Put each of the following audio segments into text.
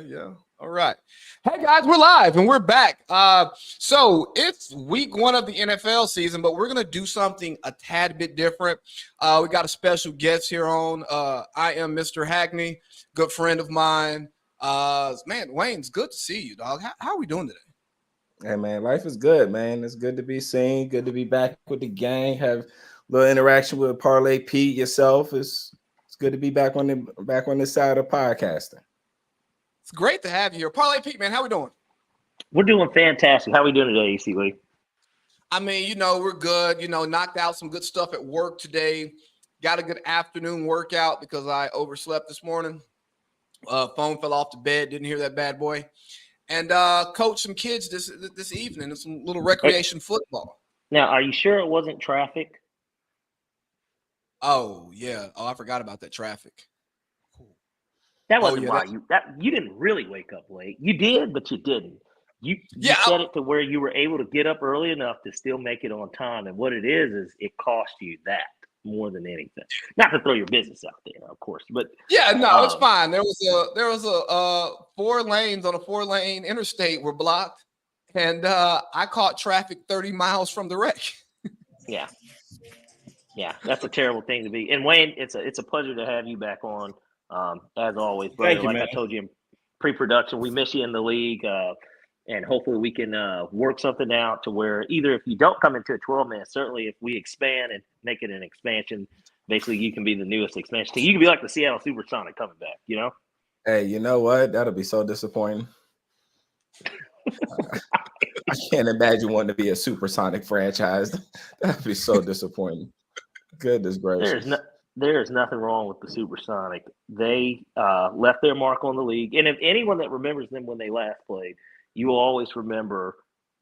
Yeah. All right. Hey guys, we're live and we're back. So it's week 1 of the NFL season, but we're gonna do something a tad bit different. We got a special guest here on. I am Mr. Hackney, good friend of mine. Man, Wayne, it's good to see you, dog. How are we doing today? Hey man, life is good, man. It's good to be seen. Good to be back with the gang. Have a little interaction with Parlay Pete yourself. It's good to be back on this side of podcasting. It's great to have you here. Parlay Pete, man, how we doing? We're doing fantastic. How are we doing today, AC Lee? I mean, we're good. Knocked out some good stuff at work today. Got a good afternoon workout because I overslept this morning. Phone fell off the bed. Didn't hear that bad boy. And coach some kids this evening in some little recreation football. Now, are you sure it wasn't traffic? Oh yeah. Oh, I forgot about that traffic. That wasn't why you didn't really wake up late. You did, but you didn't. You set it to where you were able to get up early enough to still make it on time. And what it is it cost you that more than anything. Not to throw your business out there, of course, but yeah, no, it's fine. There was a 4 lanes on a 4-lane interstate were blocked, and I caught traffic 30 miles from the wreck. Yeah, that's a terrible thing to be. And Wayne, it's a pleasure to have you back on, as always, brother. Thank you, man. I told you in pre-production, we miss you in the league. And hopefully we can work something out to where either if you don't come into a 12-man, certainly if we expand and make it an expansion, basically you can be the newest expansion team. You can be like the Seattle Supersonic coming back, Hey, you know what? That'll be so disappointing. I can't imagine wanting to be a Supersonic franchise. That'd be so disappointing. Goodness gracious. There's nothing wrong with the Supersonic. They left their mark on the league. And if anyone that remembers them when they last played, you will always remember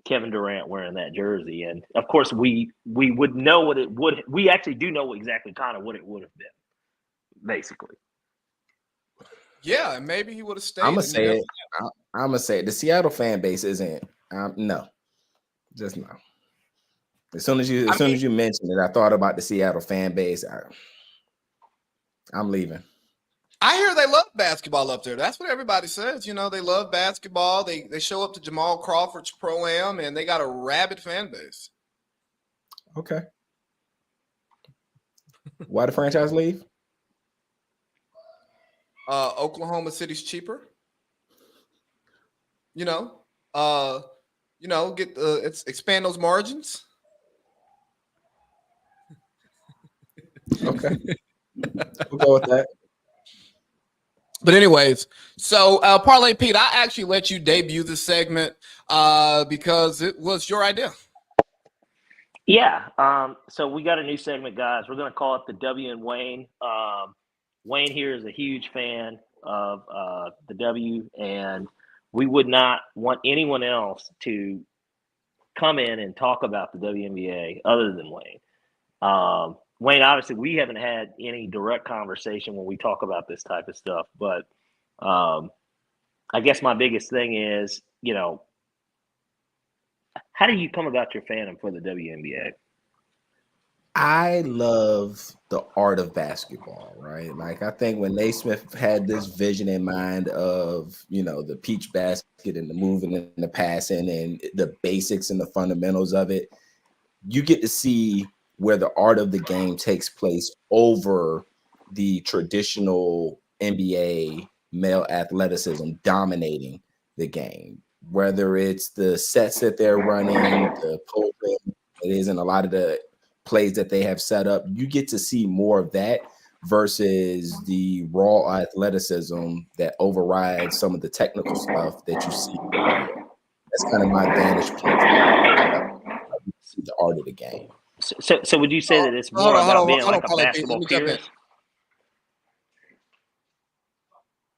Kevin Durant wearing that jersey. And of course, we would know what it would. We actually do know exactly kind of what it would have been, basically. Yeah, and maybe he would have stayed. I'm gonna say it. The Seattle fan base isn't. No, just no. As soon as you mentioned it, I thought about the Seattle fan base. I'm leaving. I hear they love basketball up there. That's what everybody says. They love basketball. They show up to Jamal Crawford's Pro-Am, and they got a rabid fan base. Okay. Why the franchise leave? Oklahoma City's cheaper. Expand those margins. Okay. We'll go with that. But anyways, so Parlay Pete, I actually let you debut this segment because it was your idea. Yeah. So we got a new segment, guys. We're going to call it the W and Wayne. Wayne here is a huge fan of the W, and we would not want anyone else to come in and talk about the WNBA other than Wayne. Wayne, obviously, we haven't had any direct conversation when we talk about this type of stuff, but I guess my biggest thing is, how do you come about your fandom for the WNBA? I love the art of basketball, right? Like, I think when Naismith had this vision in mind of, the peach basket and the moving and the passing and the basics and the fundamentals of it, you get to see where the art of the game takes place over the traditional NBA male athleticism dominating the game. Whether it's the sets that they're running, the posting it is, and a lot of the plays that they have set up, you get to see more of that versus the raw athleticism that overrides some of the technical stuff that you see. That's kind of my vantage point. See the art of the game. So would you say that it's more about being like a basketball purist?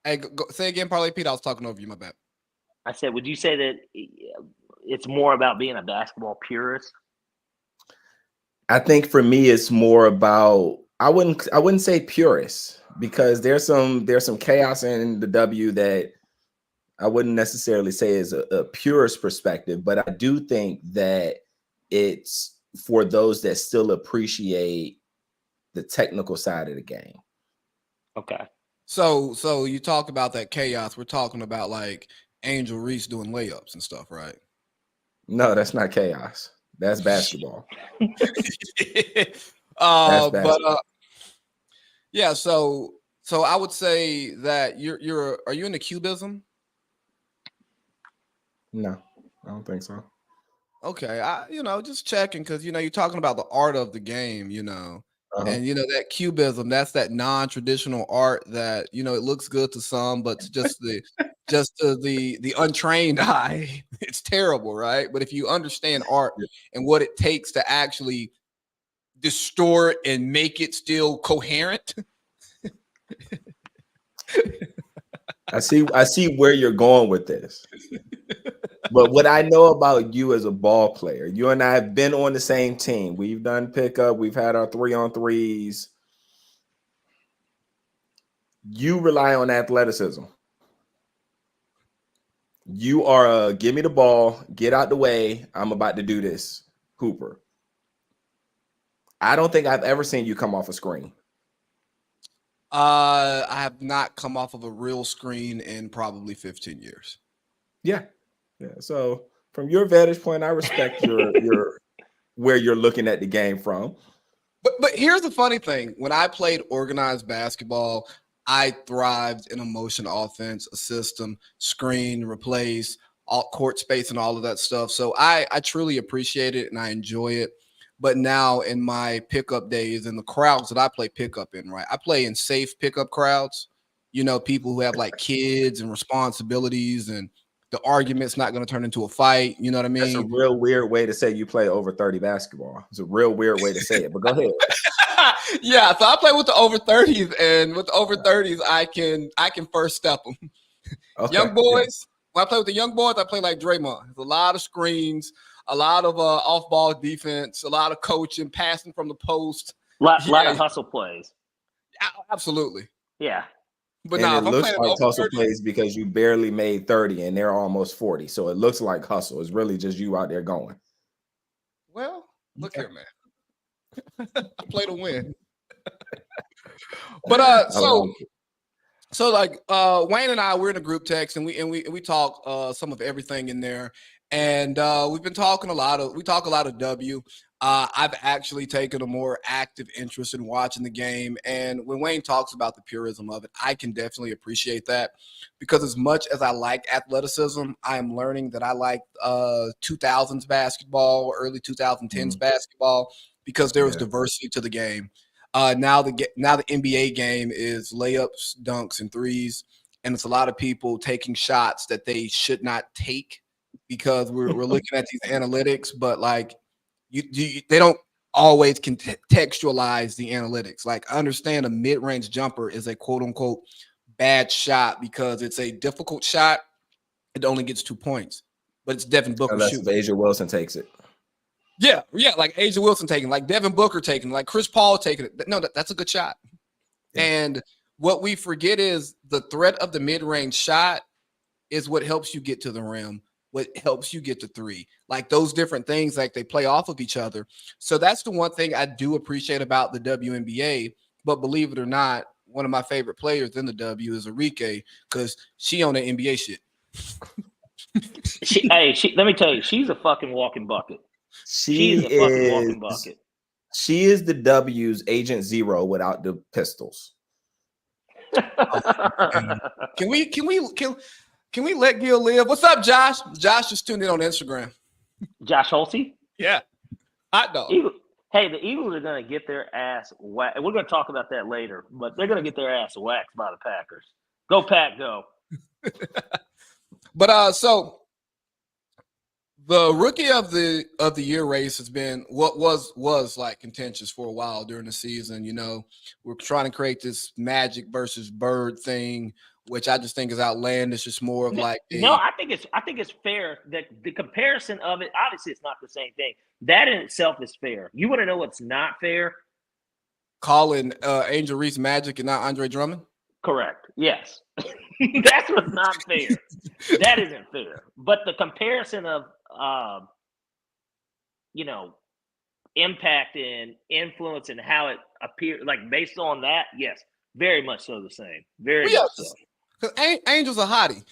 Hey, say again, Parlay Pete. I was talking over you. My bad. I said, would you say that it's more about being a basketball purist? I think for me, it's more about I wouldn't say purist, because there's some chaos in the W that I wouldn't necessarily say is a purist perspective, but I do think that it's for those that still appreciate the technical side of the game. Okay. So you talk about that chaos. We're talking about like Angel Reese doing layups and stuff, right? No, that's not chaos. That's basketball. That's But basketball. yeah. So I would say that you're. Are you into cubism? No, I don't think so. Okay, just checking because you're talking about the art of the game, Uh-huh. and that cubism, that's that non-traditional art that it looks good to some, but to just to the untrained eye, it's terrible, right? But if you understand art Yeah. and what it takes to actually distort and make it still coherent, I see where you're going with this. But what I know about you as a ball player, you and I have been on the same team. We've done pickup, we've had our 3-on-3s. You rely on athleticism. You are give me the ball, get out the way. I'm about to do this, Hooper. I don't think I've ever seen you come off a screen. I have not come off of a real screen in probably 15 years. Yeah. So from your vantage point, I respect your where you're looking at the game from. But here's the funny thing. When I played organized basketball, I thrived in a motion offense, a system, screen, replace, all court space, and all of that stuff. So I truly appreciate it and I enjoy it. But now in my pickup days and the crowds that I play pickup in, right? I play in safe pickup crowds, people who have like kids and responsibilities, and the argument's not going to turn into a fight. You know what I That's a mean? real weird way to say you play over 30 basketball. It's a real weird way to say it, but go ahead. Yeah, so I play with the over 30s, and with the over 30s, I can first step them. Okay. Young boys, when I play with the young boys, I play like Draymond. There's a lot of screens, a lot of off-ball defense, a lot of coaching, passing from the post. Lot of hustle plays. Absolutely. Yeah. But And now, it if I'm looks playing like over hustle 30, plays because you barely made 30 and they're almost 40. So it looks like hustle. It's really just you out there going. well, look here, man. I play to win. But I like it. So like Wayne and I, we're in a group text and we talk some of everything in there. And we've been talking we talk a lot of W. I've actually taken a more active interest in watching the game. And when Wayne talks about the purism of it, I can definitely appreciate that, because as much as I like athleticism, I am learning that I like 2000s basketball, early 2010s basketball, because there was diversity to the game. Now the NBA game is layups, dunks, and threes, and it's a lot of people taking shots that they should not take because we're looking at these analytics, but like they don't always contextualize the analytics. Like, I understand a mid-range jumper is a quote unquote bad shot because it's a difficult shot. It only gets 2 points, but it's Devin Booker Unless shooting. if Asia Wilson takes it. Yeah, like Asia Wilson taking, like Devin Booker taking, like Chris Paul taking it. No, that's a good shot. Yeah. And what we forget is the threat of the mid-range shot is what helps you get to the rim, what helps you get to three. Like those different things, like they play off of each other. So that's the one thing I do appreciate about the WNBA. But believe it or not, one of my favorite players in the W is Arike, because she on the NBA shit. Let me tell you, she's a fucking walking bucket. She She's a fucking walking bucket. She is the W's Agent Zero without the pistols. Can we let Gil live? What's up, Josh? Josh just tuned in on Instagram. Josh Holsey? Yeah. Hot dog. Hey, the Eagles are going to get their ass whacked. We're going to talk about that later, but they're going to get their ass whacked by the Packers. Go, Pack, go. But so the rookie of the year race has been what was like contentious for a while during the season. We're trying to create this Magic versus Bird thing, which I just think is outlandish. It's more of like I think it's fair that the comparison of it. Obviously, it's not the same thing. That in itself is fair. You want to know what's not fair? Calling Angel Reese Magic and not Andre Drummond. Correct. Yes, that's what's not fair. That isn't fair. But the comparison of impact and influence and how it appears, like based on that, yes, Very much so the same. Very Yeah, much so. because Angel's a hottie.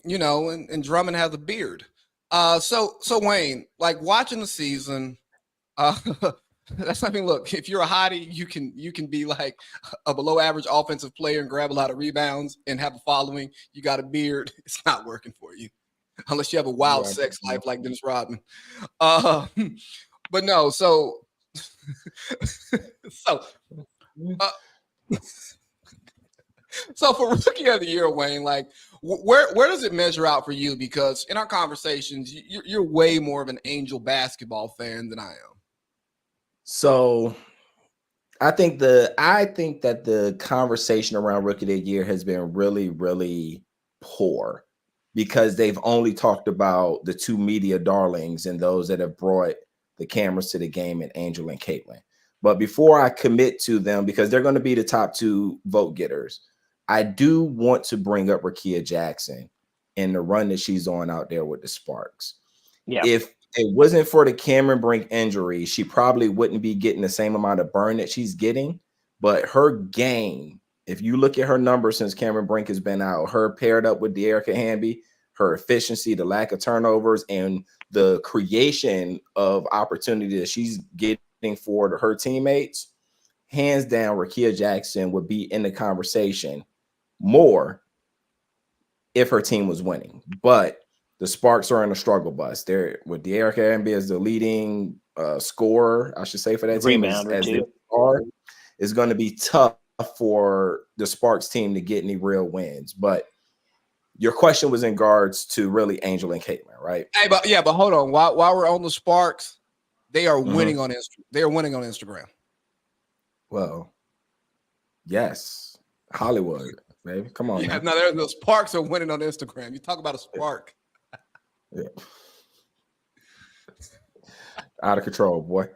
You know, and Drummond has a beard. So Wayne, like watching the season, that's not mean. Look, if you're a hottie, you can be like a below average offensive player and grab a lot of rebounds and have a following. You got a beard, it's not working for you unless you have a wild Right. sex life like Dennis Rodman. Uh, but no, so so uh, so for rookie of the year, Wayne, like where does it measure out for you? Because in our conversations, you're way more of an Angel basketball fan than I am. So I think that the conversation around rookie of the year has been really, really poor because they've only talked about the two media darlings and those that have brought the cameras to the game, and Angel and Caitlin. But before I commit to them, because they're going to be the top two vote getters, I do want to bring up Rickea Jackson and the run that she's on out there with the Sparks. Yeah. If it wasn't for the Cameron Brink injury, she probably wouldn't be getting the same amount of burn that she's getting. But her game, if you look at her numbers since Cameron Brink has been out, her paired up with De'Erica Hamby, her efficiency, the lack of turnovers, and the creation of opportunity that she's getting for her teammates, hands down, Rickea Jackson would be in the conversation more if her team was winning. But the Sparks are in a struggle bus. They're with De'Erica Hamby as the leading scorer, I should say, for that team as they are. It's going to be tough for the Sparks team to get any real wins. But your question was in regards to really Angel and Caitlin, right? Hey, but hold on. While we're on the Sparks, they are winning on Instagram. They are winning on Instagram. Well, yes, Hollywood, baby. Come on, Yeah, man. no, the Sparks are winning on Instagram. You talk about a spark. Yeah. Out of control, boy. These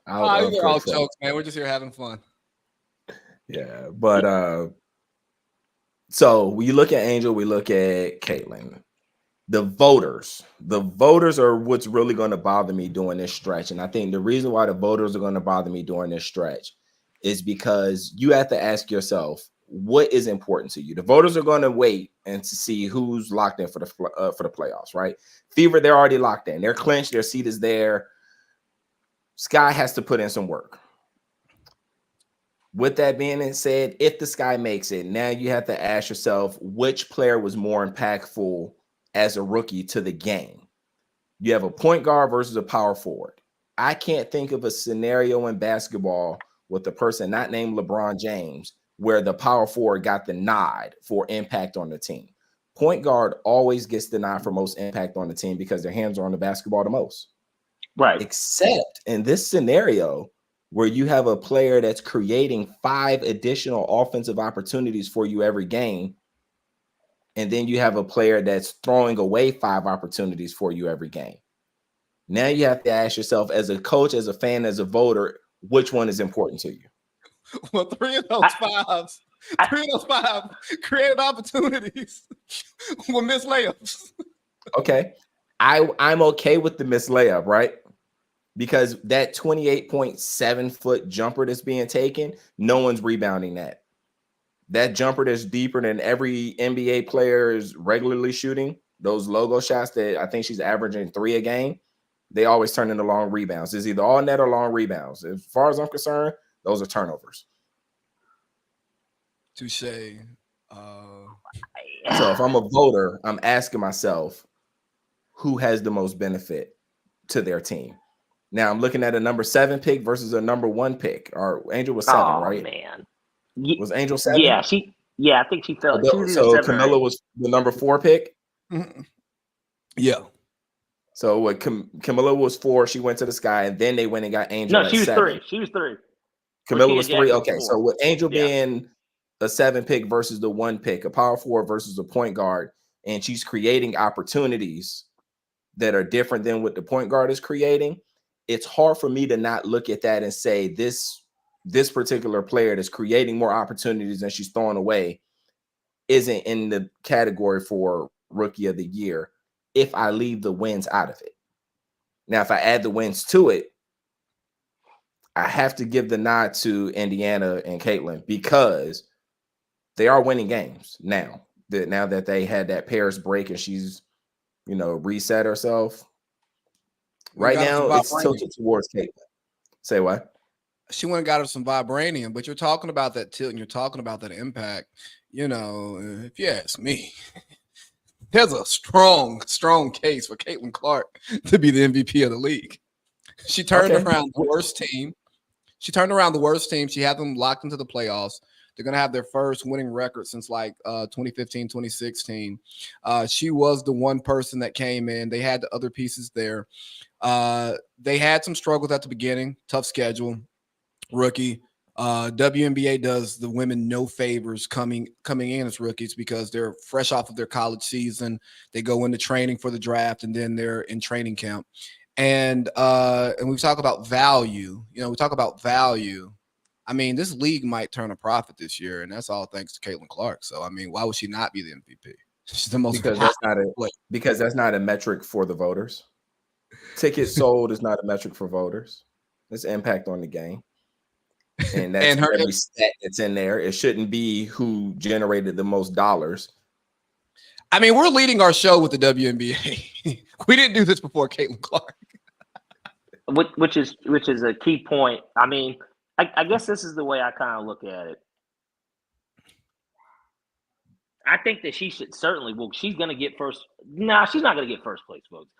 are all jokes, man. We're just here having fun. Yeah, but so we look at Angel, we look at Caitlin. The voters are what's really going to bother me during this stretch. And I think the reason why the voters are going to bother me during this stretch is because you have to ask yourself, what is important to you? The voters are going to wait and to see who's locked in for the playoffs, right? Fever, they're already locked in. They're clinched. Their seat is there. Sky has to put in some work. With that being said, if the Sky makes it, now you have to ask yourself, which player was more impactful as a rookie to the game? You have a point guard versus a power forward. I can't think of a scenario in basketball with a person not named LeBron James where the power forward got the nod for impact on the team. Point guard always gets the nod for most impact on the team because their hands are on the basketball the most. Right. Except in this scenario where you have a player that's creating 5 additional offensive opportunities for you every game, and then you have a player that's throwing away 5 opportunities for you every game. Now you have to ask yourself, as a coach, as a fan, as a voter, which one is important to you? Well, three of those five created opportunities with missed layups. Okay. I'm okay with the missed layup, right? Because that 28.7-foot jumper that's being taken, no one's rebounding that. That jumper that's deeper than every NBA player is regularly shooting, those logo shots that I think she's averaging 3 a game, they always turn into long rebounds. It's either all net or long rebounds. As far as I'm concerned, those are turnovers. Touche. So if I'm a voter, I'm asking myself, who has the most benefit to their team? Now I'm looking at a number 7 pick versus a number 1 pick. Or Angel was 7, right? Man. Was Angel 7? Yeah, I think she fell. So Camilla was the number 4 pick? Mm-hmm. Yeah. So what Camilla was 4, she went to the Sky, and then they went and got Angel. No, she was 7. 3. She was 3. Camilla was 3. Okay, 4. so with Angel being a 7 pick versus the 1 pick, a power forward versus a point guard, and she's creating opportunities that are different than what the point guard is creating, it's hard for me to not look at that and say this particular player that's creating more opportunities than she's throwing away isn't in the category for rookie of the year if I leave the wins out of it. Now, if I add the wins to it, I have to give the nod to Indiana and Caitlin because they are winning games now. Now that they had that Paris break and she's, reset herself. We Right got her some now, it's vibranium. tilted towards Caitlin. Say what? She went and got her some vibranium, but you're talking about that tilt and you're talking about that impact. If you ask me, there's a strong case for Caitlin Clark to be the MVP of the league. She turned around the worst team. She turned around the worst team. She had them locked into the playoffs. They're going to have their first winning record since 2015, 2016. She was the one person that came in. They had the other pieces there. They had some struggles at the beginning, tough schedule, rookie. WNBA does the women no favors coming in as rookies because they're fresh off of their college season. They go into training for the draft, and then they're in training camp. And we talk about value. We talk about value. I mean, this league might turn a profit this year, and that's all thanks to Caitlin Clark. So, I mean, why would she not be the MVP? She's the most because that's not a metric for the voters. Tickets sold is not a metric for voters. It's impact on the game. And that's every stat that's in there. It shouldn't be who generated the most dollars. I mean, we're leading our show with the WNBA. We didn't do this before Caitlin Clark. Which is a key point. I mean, I guess this is the way I kind of look at it. I think that she should certainly. Well, she's going to get first. No, she's not going to get first place votes.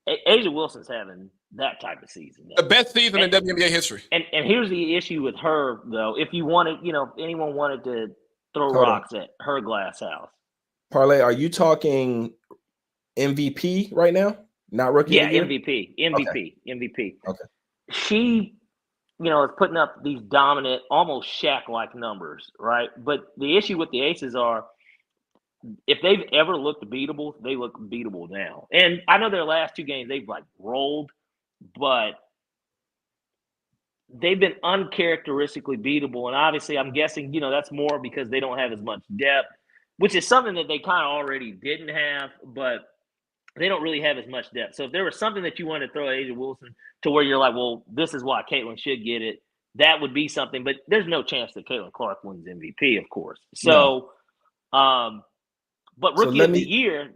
A'ja Wilson's having that type of season. The best season in WNBA history. And here's the issue with her, though. If you wanted, anyone wanted to throw rocks at her glass house. Parlay, are you talking MVP right now? Not rookie? Yeah, MVP. Okay. She, is putting up these dominant, almost Shaq-like numbers, right? But the issue with the Aces are, if they've ever looked beatable, they look beatable now. And I know their last two games, they've rolled, but they've been uncharacteristically beatable. And obviously, I'm guessing, that's more because they don't have as much depth, which is something that they kind of already didn't have, but they don't really have as much depth. So if there was something that you wanted to throw at A'ja Wilson to where you're like, well, this is why Caitlin should get it, that would be something. But there's no chance that Caitlin Clark wins MVP, of course. So, but rookie of the year.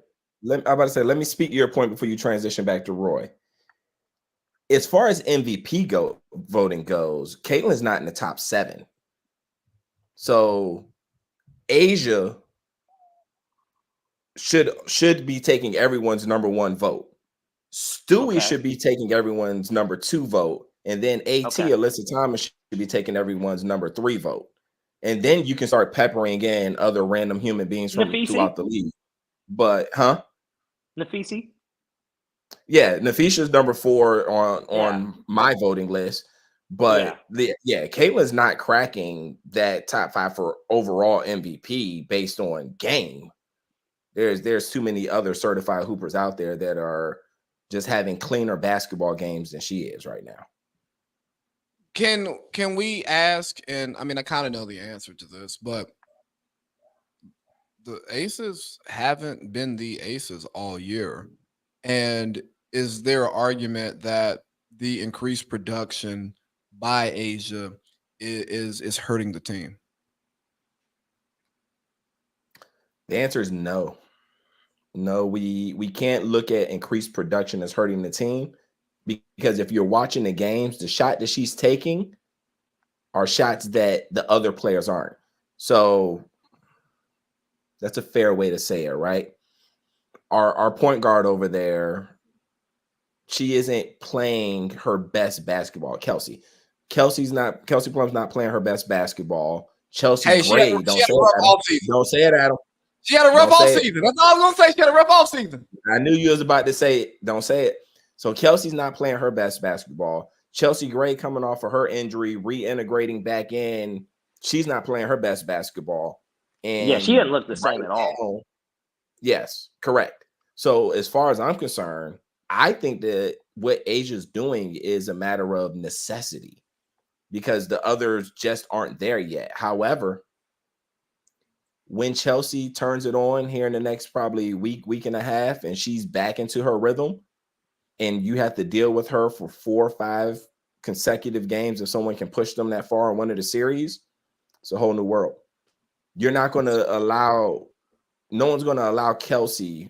I'm about to say, let me speak to your point before you transition back to Roy. As far as MVP voting goes, Caitlin's not in the top 7. So A'ja should be taking everyone's number 1 vote. Stewie should be taking everyone's number 2 vote. And then Alyssa Thomas should be taking everyone's number 3 vote. And then you can start peppering in other random human beings from throughout the league. But, Nafisi? Yeah, Nafisha's number 4 on my voting list. But Caitlin's not cracking that top 5 for overall MVP based on game. There's too many other certified hoopers out there that are just having cleaner basketball games than she is right now. Can we ask, and I mean, I kind of know the answer to this, but the Aces haven't been the Aces all year. And is there an argument that the increased production by A'ja is hurting the team? The answer is no. No, we can't look at increased production as hurting the team, because if you're watching the games, the shot that she's taking are shots that the other players aren't. So that's a fair way to say it, right? Our point guard over there, she isn't playing her best basketball. Kelsey Plum's not playing her best basketball. Chelsea Gray, don't say it, Adam. She had a rough off season. That's all I was gonna say. She had a rough off season. I knew you was about to say it. Don't say it. So Kelsey's not playing her best basketball. Chelsea Gray coming off of her injury, reintegrating back in. She's not playing her best basketball. And she didn't look the same at all. Yes, correct. So as far as I'm concerned, I think that what A'ja's doing is a matter of necessity because the others just aren't there yet. However, when Chelsea turns it on here in the next probably week and a half, and she's back into her rhythm, and you have to deal with her for 4 or 5 consecutive games, if someone can push them that far in one of the series, it's a whole new world. You're not going to allow, no one's going to allow Kelsey's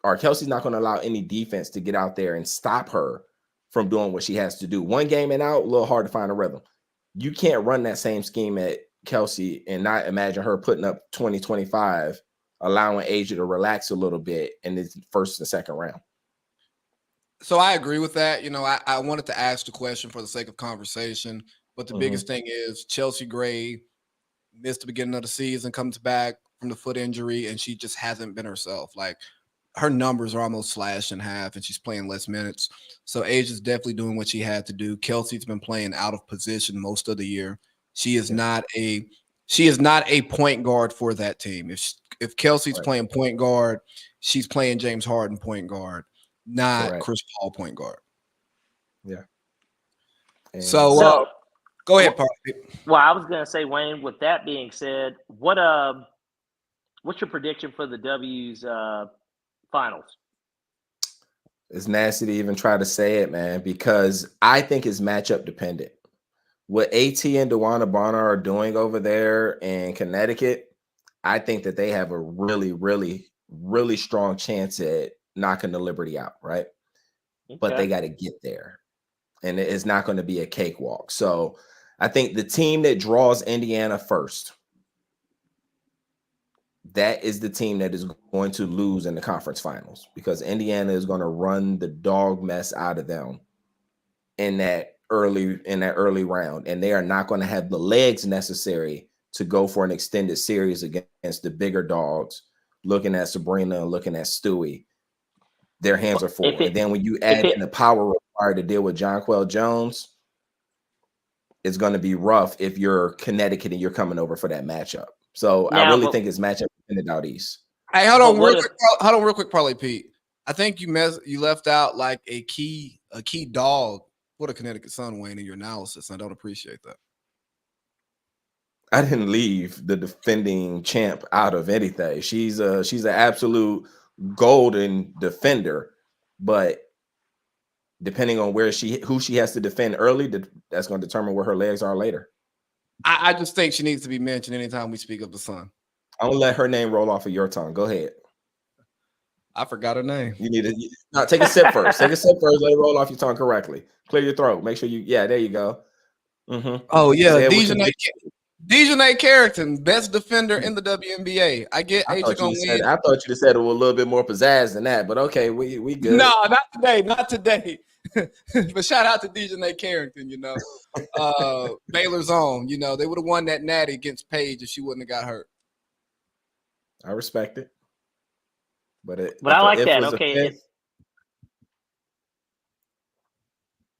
not going to allow any defense to get out there and stop her from doing what she has to do. One game and out, a little hard to find a rhythm. You can't run that same scheme at Kelsey and not imagine her putting up 20, 25, allowing Asia to relax a little bit in the first and second round. So I agree with that. You know, I wanted to ask the question for the sake of conversation, but the biggest thing is Chelsea Gray missed the beginning of the season, comes back from the foot injury, and she just hasn't been herself. Like, her numbers are almost slashed in half, and she's playing less minutes. So Asia's definitely doing what she had to do. Kelsey's been playing out of position most of the year. She is not a point guard for that team. If Kelsey's playing point guard, she's playing James Harden point guard, not Chris Paul point guard. Yeah. So go ahead, Parley. Well, I was going to say, Wayne, with that being said, what's your prediction for the W's finals? It's nasty to even try to say it, man, because I think it's matchup dependent. What AT and DeWanna Bonner are doing over there in Connecticut, I think that they have a really, really, really strong chance at knocking the Liberty out, right? Okay. But they got to get there, and it's not going to be a cakewalk. So I think the team that draws Indiana first, that is the team that is going to lose in the conference finals, because Indiana is going to run the dog mess out of them in that early round, and they are not going to have the legs necessary to go for an extended series against the bigger dogs. Looking at Sabrina, looking at Stewie, their hands are full. And then when you add in the power required to deal with Jonquel Jones, it's going to be rough if you're Connecticut and you're coming over for that matchup. So I really think it's matchup dependent out east. Hey, hold on real quick, Parley Pete. I think you left out like a key dog for the Connecticut Sun, Wayne, in your analysis. I don't appreciate that. I didn't leave the defending champ out of anything. She's an absolute golden defender, but depending on who she has to defend early, that's going to determine where her legs are later. I just think she needs to be mentioned anytime we speak of the Sun. I'll let her name roll off of your tongue. Go ahead. I forgot her name. You need to take a sip first. Take a sip first. Let it roll off your tongue correctly. Clear your throat. Make sure there you go. Mm-hmm. Oh yeah, Dejanay Carrington, best defender in the WNBA. I get Asia gonna win. I thought you said it with a little bit more pizzazz than that, but okay, we good. No, not today. But shout out to Dejanay Carrington, Baylor's own. They would have won that natty against Paige if she wouldn't have got hurt. I respect it. But I like that. Okay.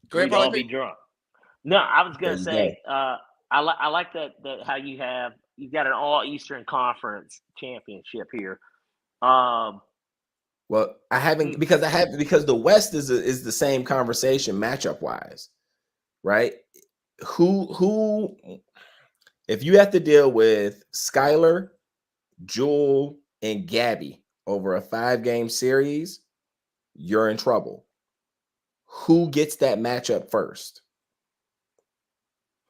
Go ahead, I'll be drunk. No, I was gonna say I like that how you've got an all Eastern Conference championship here. Well, I haven't because the West is the same conversation matchup wise, right? Who if you have to deal with Skylar, Jewel, and Gabby over a 5-game series, you're in trouble. Who gets that matchup first?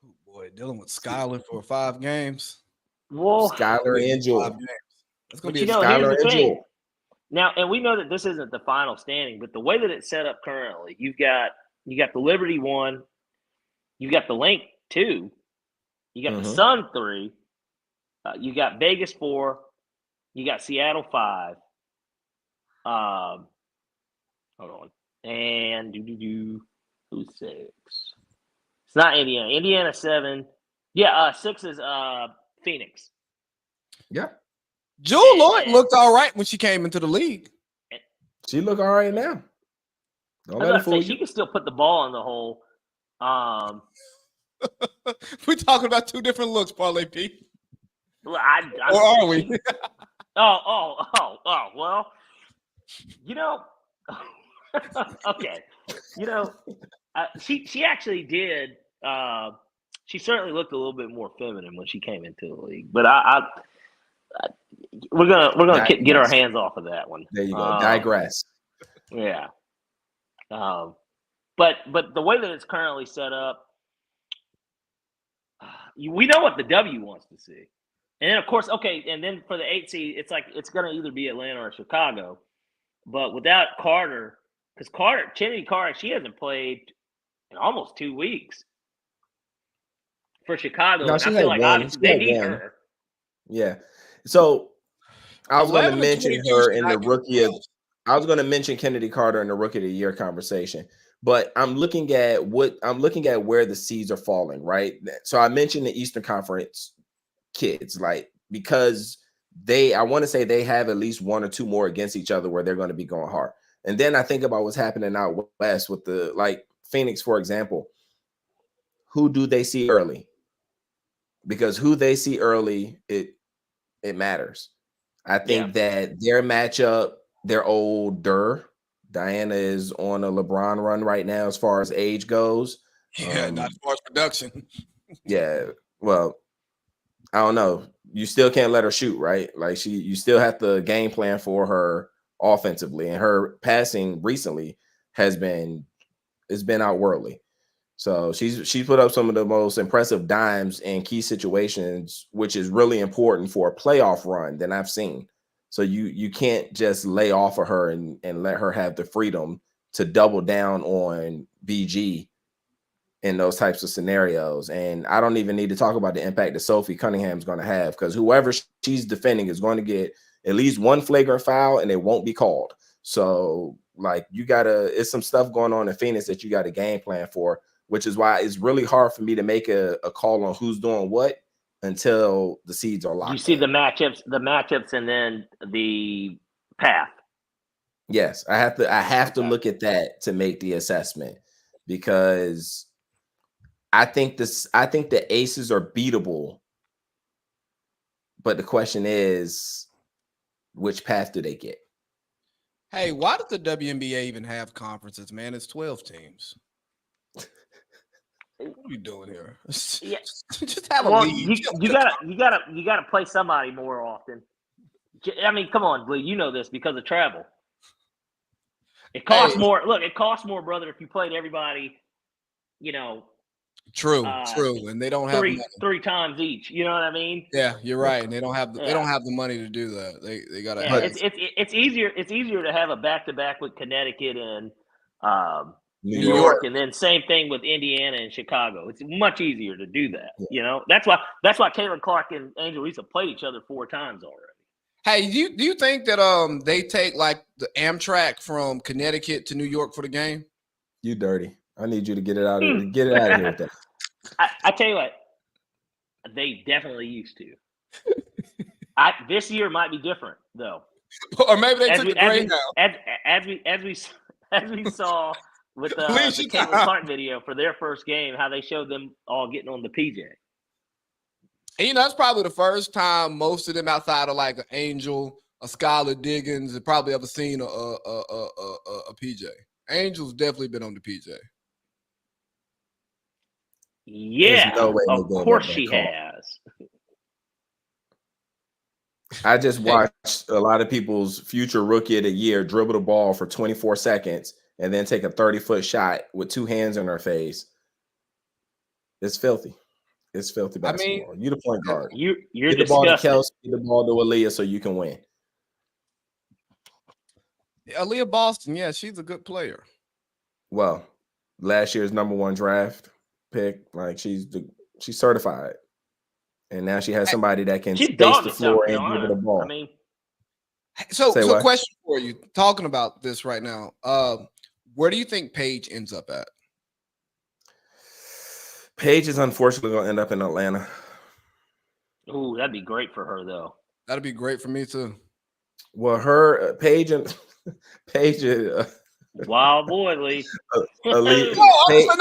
Oh boy, dealing with Skylar for 5 games. Well, Skylar and Jewel. It's going to be Skylar and Jewel. Now, and we know that this isn't the final standing, but the way that it's set up currently, you got the Liberty 1, you got the Link 2, you got the Sun 3, you got Vegas 4, you got Seattle 5. Hold on, and who's 6? It's not Indiana. Indiana 7. Yeah, 6 is Phoenix. Yeah. Jewel Lloyd looked all right when she came into the league. She look all right now. Don't let her fool you. She can still put the ball in the hole. We're talking about 2 different looks, Parlay P. Well, or are we? Well, okay. She actually did. She certainly looked a little bit more feminine when she came into the league, but we're gonna get our hands off of that one. There you go. Digress. Yeah. But the way that it's currently set up, we know what the W wants to see. And then, of course, okay, and then for the 8 seed, it's like it's going to either be Atlanta or Chicago. But without Carter, because Chennedy Carter, she hasn't played in almost 2 weeks for Chicago. No, And I she feel had like one. obviously She they had need one. her. Yeah. So I was going to 11 and mention 22 her should in not the get rookie of. playoffs. I was going to mention Kennedy Carter in the rookie of the year conversation, but I'm looking at where the seeds are falling, right? So I mentioned the Eastern Conference kids, like, because I want to say they have at least 1 or 2 more against each other where they're going to be going hard. And then I think about what's happening out west with the, like, Phoenix, for example. Who do they see early? Because who they see early, it matters. I think that their matchup, they're older. Diana is on a LeBron run right now as far as age goes. Yeah, not as far as production. Yeah, well, I don't know. You still can't let her shoot, right? Like, you still have to game plan for her offensively, and her passing recently has been outworldly. So she's put up some of the most impressive dimes in key situations, which is really important for a playoff run than I've seen. So you can't just lay off of her and let her have the freedom to double down on BG in those types of scenarios. And I don't even need to talk about the impact that Sophie Cunningham is going to have, because whoever she's defending is going to get at least one flagrant foul and it won't be called. So, like, it's some stuff going on in Phoenix that you got to game plan for, which is why it's really hard for me to make a call on who's doing what until the seeds are locked. You see the matchups, and then the path. Yes, I have to look at that to make the assessment, because I think the Aces are beatable, but the question is, which path do they get? Hey, why does the WNBA even have conferences, man? It's 12 teams. What are you doing here? Yeah. Just have a Well, lead. you gotta play somebody more often. I mean, come on, Blue. You know this because of travel. It costs more. Look, it costs more, brother, if you played everybody. True, and they don't have three times each. You know what I mean? Yeah, you're right, and they don't have the money to do that. They got to. Yeah, it's easier. It's easier to have a back-to-back with Connecticut and New York, and then same thing with Indiana and Chicago. It's much easier to do that. Yeah. That's why Caitlin Clark and Angel Reese have played each other 4 times already. Hey, do you think that they take like the Amtrak from Connecticut to New York for the game? You dirty. I need you to get it out of here with that. I tell you what, they definitely used to. This year might be different though. Or maybe they took the Greyhound. As we saw with the Caitlin Clark video for their first game, how they showed them all getting on the PJ. And, that's probably the first time most of them outside of like an Angel, a Skylar Diggins, have probably ever seen a PJ. Angel's definitely been on the PJ. Yeah, no of course she has. I just watched a lot of people's future rookie of the year dribble the ball for 24 seconds and then take a 30-foot shot with 2 hands in her face. It's filthy. It's filthy basketball. You the point guard. You're get the ball to Kelsey, get the ball to Aaliyah so you can win. Aaliyah Boston, yeah, she's a good player. Well, last year's #1 draft pick, like she's certified, and now she has somebody that can space the floor and give the ball. I mean, so question for you, talking about this right now, where do you think Paige ends up at? Paige is unfortunately going to end up in Atlanta. Ooh, that'd be great for her, though. That'd be great for me too. Well, her Paige wild boy, Lee. I'm a huge fan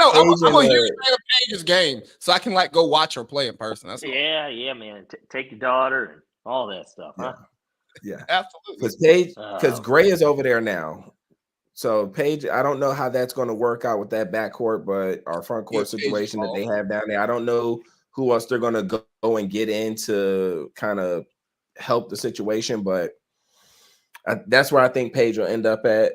of Paige's game, so I can like go watch her play in person. That's yeah, man. Take your daughter and all that stuff, huh? Yeah, absolutely. Because Gray is over there now. So Paige, I don't know how that's going to work out with that backcourt, but our front court situation that they have down there, I don't know who else they're going to go and get in to kind of help the situation, but that's where I think Paige will end up at.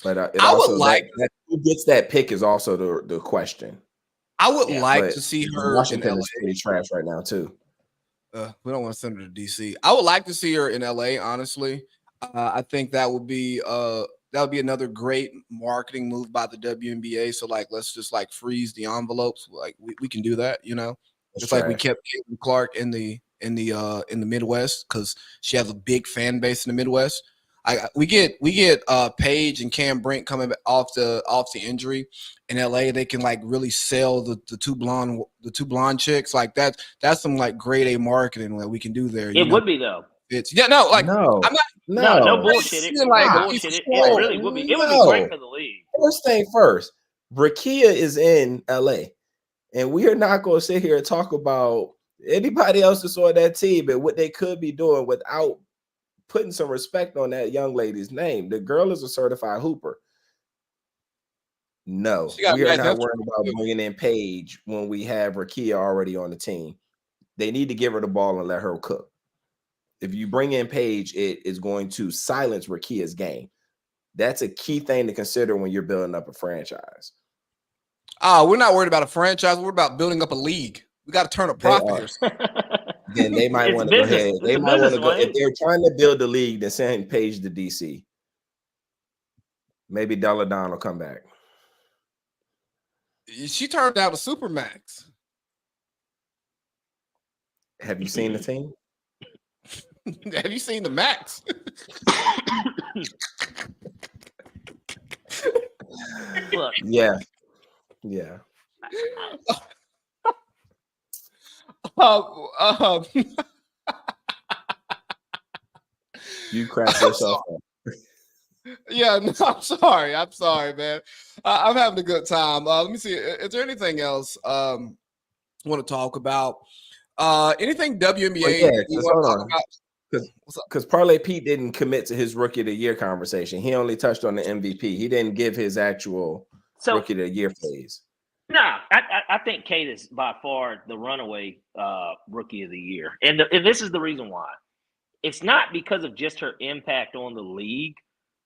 But it I would also who gets that pick is also the question. I would Yeah, like But to see her in Washington LA. is pretty trash right now too. We don't want to send her to DC. I would like to see her in LA, honestly. I think that would be another great marketing move by the WNBA. So like let's just like freeze the envelopes. Like we can do that, you know. It's Just like we trash. kept Caitlin Clark in the Midwest because she has a big fan base in the Midwest. We get Paige and Cam Brink coming off the injury in LA. They can like really sell the two blonde chicks like that. That's some like grade A marketing that we can do there. it would be though. It's like No, I'm No no, bullshit. saying, No like, bullshit. It no, really would be. It would be no. great for the league. First thing first, Rakia is in LA, and we are not going to sit here and talk about anybody else that's on that team and what they could be doing without putting some respect on that young lady's name. The girl is a certified hooper. No, we are not worried about bringing in Paige when we have Rakia already on the team. They need to give her the ball and let her cook. If you bring in Paige, it is going to silence Rakia's game. That's a key thing to consider when you're building up a franchise. We're not worried about a franchise. We're about building up a league. We got to turn a profit here. Then they might want to go ahead. They might want to go if they're trying to build the league. Then send Paige to DC. Maybe Della Don will come back. She turned out a Supermax. Have you seen the team? Have you seen the Max? Look. Yeah. You cracked yourself up. Yeah, no, I'm sorry, man. I'm having a good time. Let me see. Is there anything else want to talk about? Anything WNBA? Hold on. Because Parlay Pete didn't commit to his Rookie of the Year conversation. He only touched on the MVP. He didn't give his actual Rookie of the Year phase. No, I think Kate is by far the runaway Rookie of the Year. And this is the reason why. It's not because of just her impact on the league.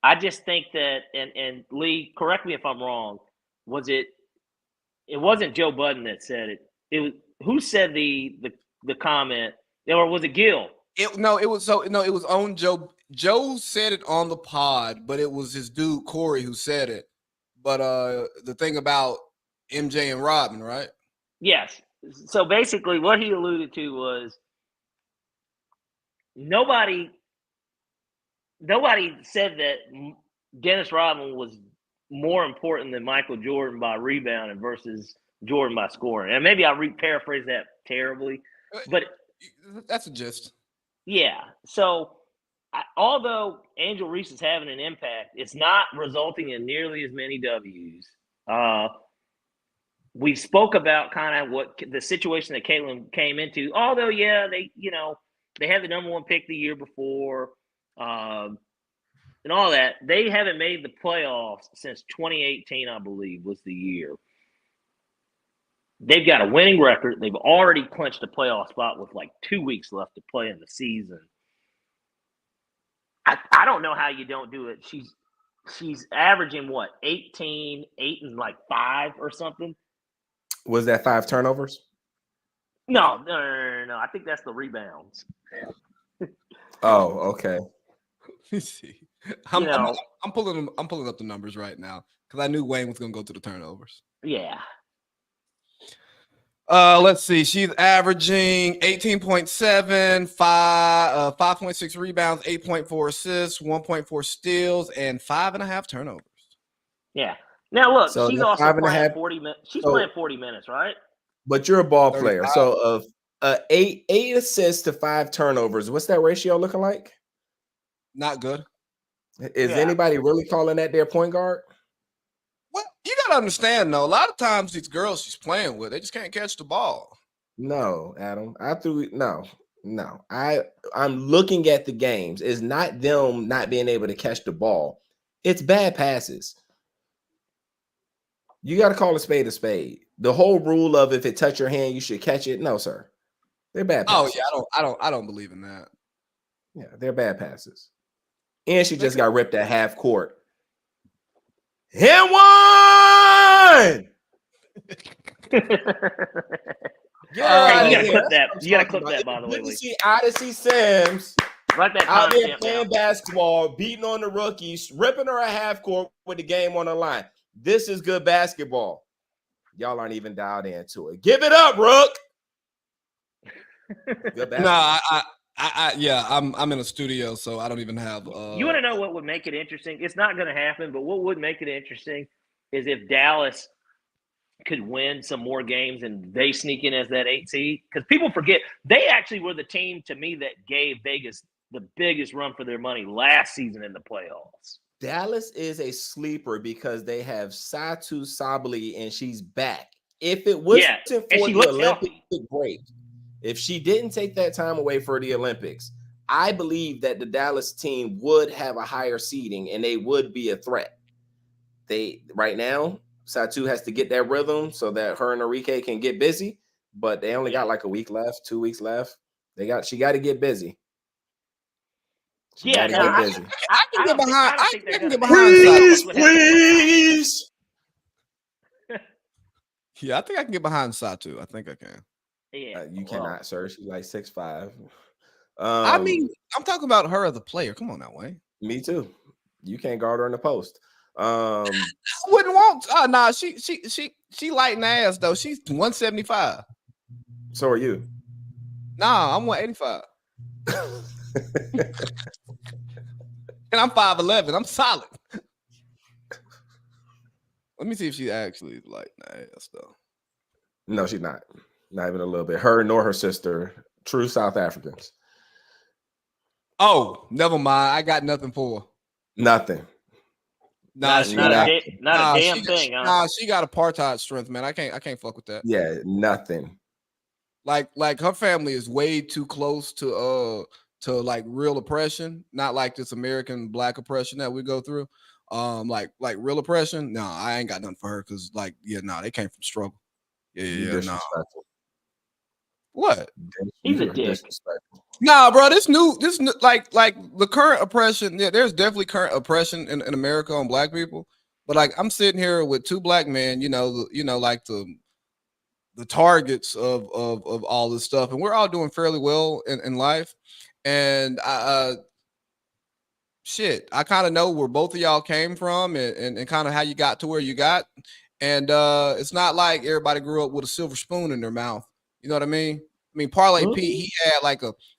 I just think that, and Lee, correct me if I'm wrong, it wasn't Joe Budden that said it. It was who said the comment, or was it Gil? It was on Joe. Joe said it on the pod, but it was his dude Corey who said it. But the thing about MJ and Rodman, right? Yes. So basically, what he alluded to was nobody said that Dennis Rodman was more important than Michael Jordan by rebounding versus Jordan by scoring. And maybe I paraphrase that terribly, but that's a gist. Yeah. So although Angel Reese is having an impact, it's not resulting in nearly as many W's. We spoke about kind of what the situation that Caitlin came into. Although, yeah, they had the number one pick the year before, and all that. They haven't made the playoffs since 2018, I believe, was the year. They've got a winning record. They've already clinched a playoff spot with like 2 weeks left to play in the season. I don't know how you don't do it. She's averaging what, 18, 8 and like 5 or something. Was that 5 turnovers? No. I think that's the rebounds. Oh, okay. Let me see. I'm pulling up the numbers right now because I knew Wayne was going to go to the turnovers. Yeah. Let's see. She's averaging 18.7, 5.6 rebounds, 8.4 assists, 1.4 steals, and 5.5 turnovers. Yeah. Now look, so she's also playing 40 minutes. She's playing 40 minutes, right? But you're a ball 35. player. So of 8 assists to 5 turnovers, what's that ratio looking like? Not good. Is anybody really calling that their point guard? Well, you got to understand, though, a lot of times these girls she's playing with, they just can't catch the ball. No, Adam. No. I'm looking at the games. It's not them not being able to catch the ball. It's bad passes. You got to call a spade a spade. The whole rule of if it touch your hand, you should catch it. No, sir. They're bad passes. Oh, yeah, I don't believe in that. Yeah, they're bad passes. And she just got ripped at half court Hit one. Get her Hey, out you of gotta here. clip that. That's what I'm You gotta talking clip that, about. by the way, Good to Lee. see Odyssey Sims Write that out there timestamp playing down. basketball, beating on the rookies, ripping her a half court with the game on the line. This is good basketball. Y'all aren't even dialed into it. Give it up, Rook. Good basketball. No, yeah, I'm in a studio, so I don't even have. You want to know what would make it interesting? It's not going to happen, but what would make it interesting is if Dallas could win some more games and they sneak in as that 8 seed. Because people forget they actually were the team to me that gave Vegas the biggest run for their money last season in the playoffs. Dallas is a sleeper because they have Satu Sabali and she's back. If it wasn't for the Olympic break, if she didn't take that time away for the Olympics, I believe that the Dallas team would have a higher seeding and they would be a threat. They right now, Satu has to get that rhythm so that her and Enrique can get busy, but they only got like a week left, 2 weeks left. She got to get busy. I can get behind. I can get behind. Please. Yeah, I think I can get behind Satu. I think I can. Yeah, you cannot, sir. She's like 6'5". I mean, I'm talking about her as a player. Come on now, Wayne. Me too. You can't guard her in the post. I wouldn't want. Nah, she lighting ass though. She's 175. So are you? Nah, I'm 185. And I'm 5'11". I'm solid. Let me see if she actually lighting ass though. No, she's not. Not even a little bit. Her nor her sister, true South Africans. Oh, never mind. I got nothing for her. Nothing. Not a damn thing. Nah, she got apartheid strength, man. I can't fuck with that. Yeah, nothing. Like her family is way too close to like real oppression, not like this American black oppression that we go through. Like real oppression. No, I ain't got nothing for her because they came from struggle. Yeah, no. What? He's a dick. Nah, bro, this like the current oppression. Yeah, there's definitely current oppression in America on black people. But like I'm sitting here with two black men, like the targets of all this stuff, and we're all doing fairly well in life. And I kind of know where both of y'all came from and kind of how you got to where you got. And it's not like everybody grew up with a silver spoon in their mouth. You know what I mean? I mean, Parlay Pete,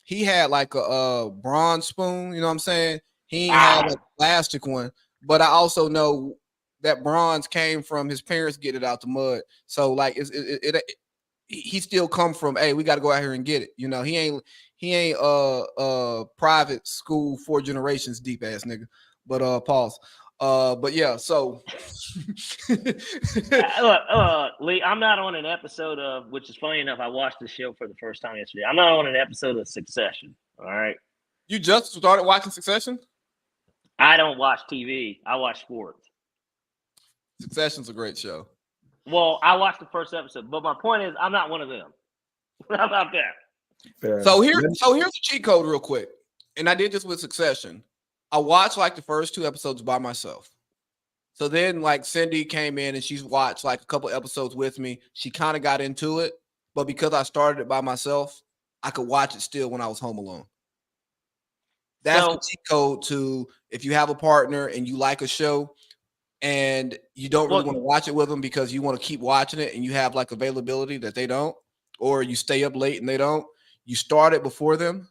he had like a bronze spoon. You know what I'm saying? He ain't had a plastic one. But I also know that bronze came from his parents getting it out the mud. So like he still come from, hey, we got to go out here and get it. You know, he ain't private school 4 generations deep ass nigga. But pause. But yeah, so look, Lee, I'm not on an episode of, which is funny enough, I watched the show for the first time yesterday. I'm not on an episode of Succession. All right. You just started watching Succession? I don't watch TV. I watch sports. Succession's a great show. Well, I watched the first episode, but my point is, I'm not one of them. How about that? Fair. So here's the cheat code real quick. And I did this with Succession. I watched like the first 2 episodes by myself. So then like Cindy came in and she's watched like a couple episodes with me. She kind of got into it, but because I started it by myself, I could watch it still when I was home alone. That's the cheat code to if you have a partner and you like a show and you don't really want to watch it with them because you want to keep watching it and you have like availability that they don't, or you stay up late and they don't, you start it before them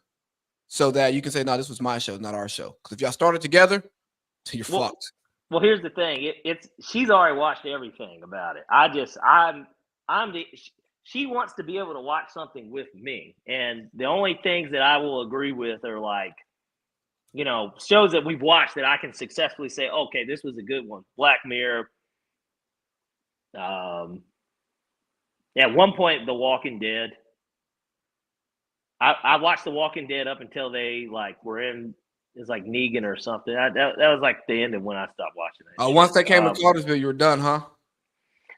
so that you can say, no, this was my show, not our show. Because if y'all started together, you're fucked. Well, here's the thing. She's already watched everything about it. She wants to be able to watch something with me. And the only things that I will agree with are like, shows that we've watched that I can successfully say, okay, this was a good one. Black Mirror. At one point, The Walking Dead. I watched The Walking Dead up until they like were in, it's like Negan or something. That was like the end of when I stopped watching it. Once they came to Cartersville, you were done, huh?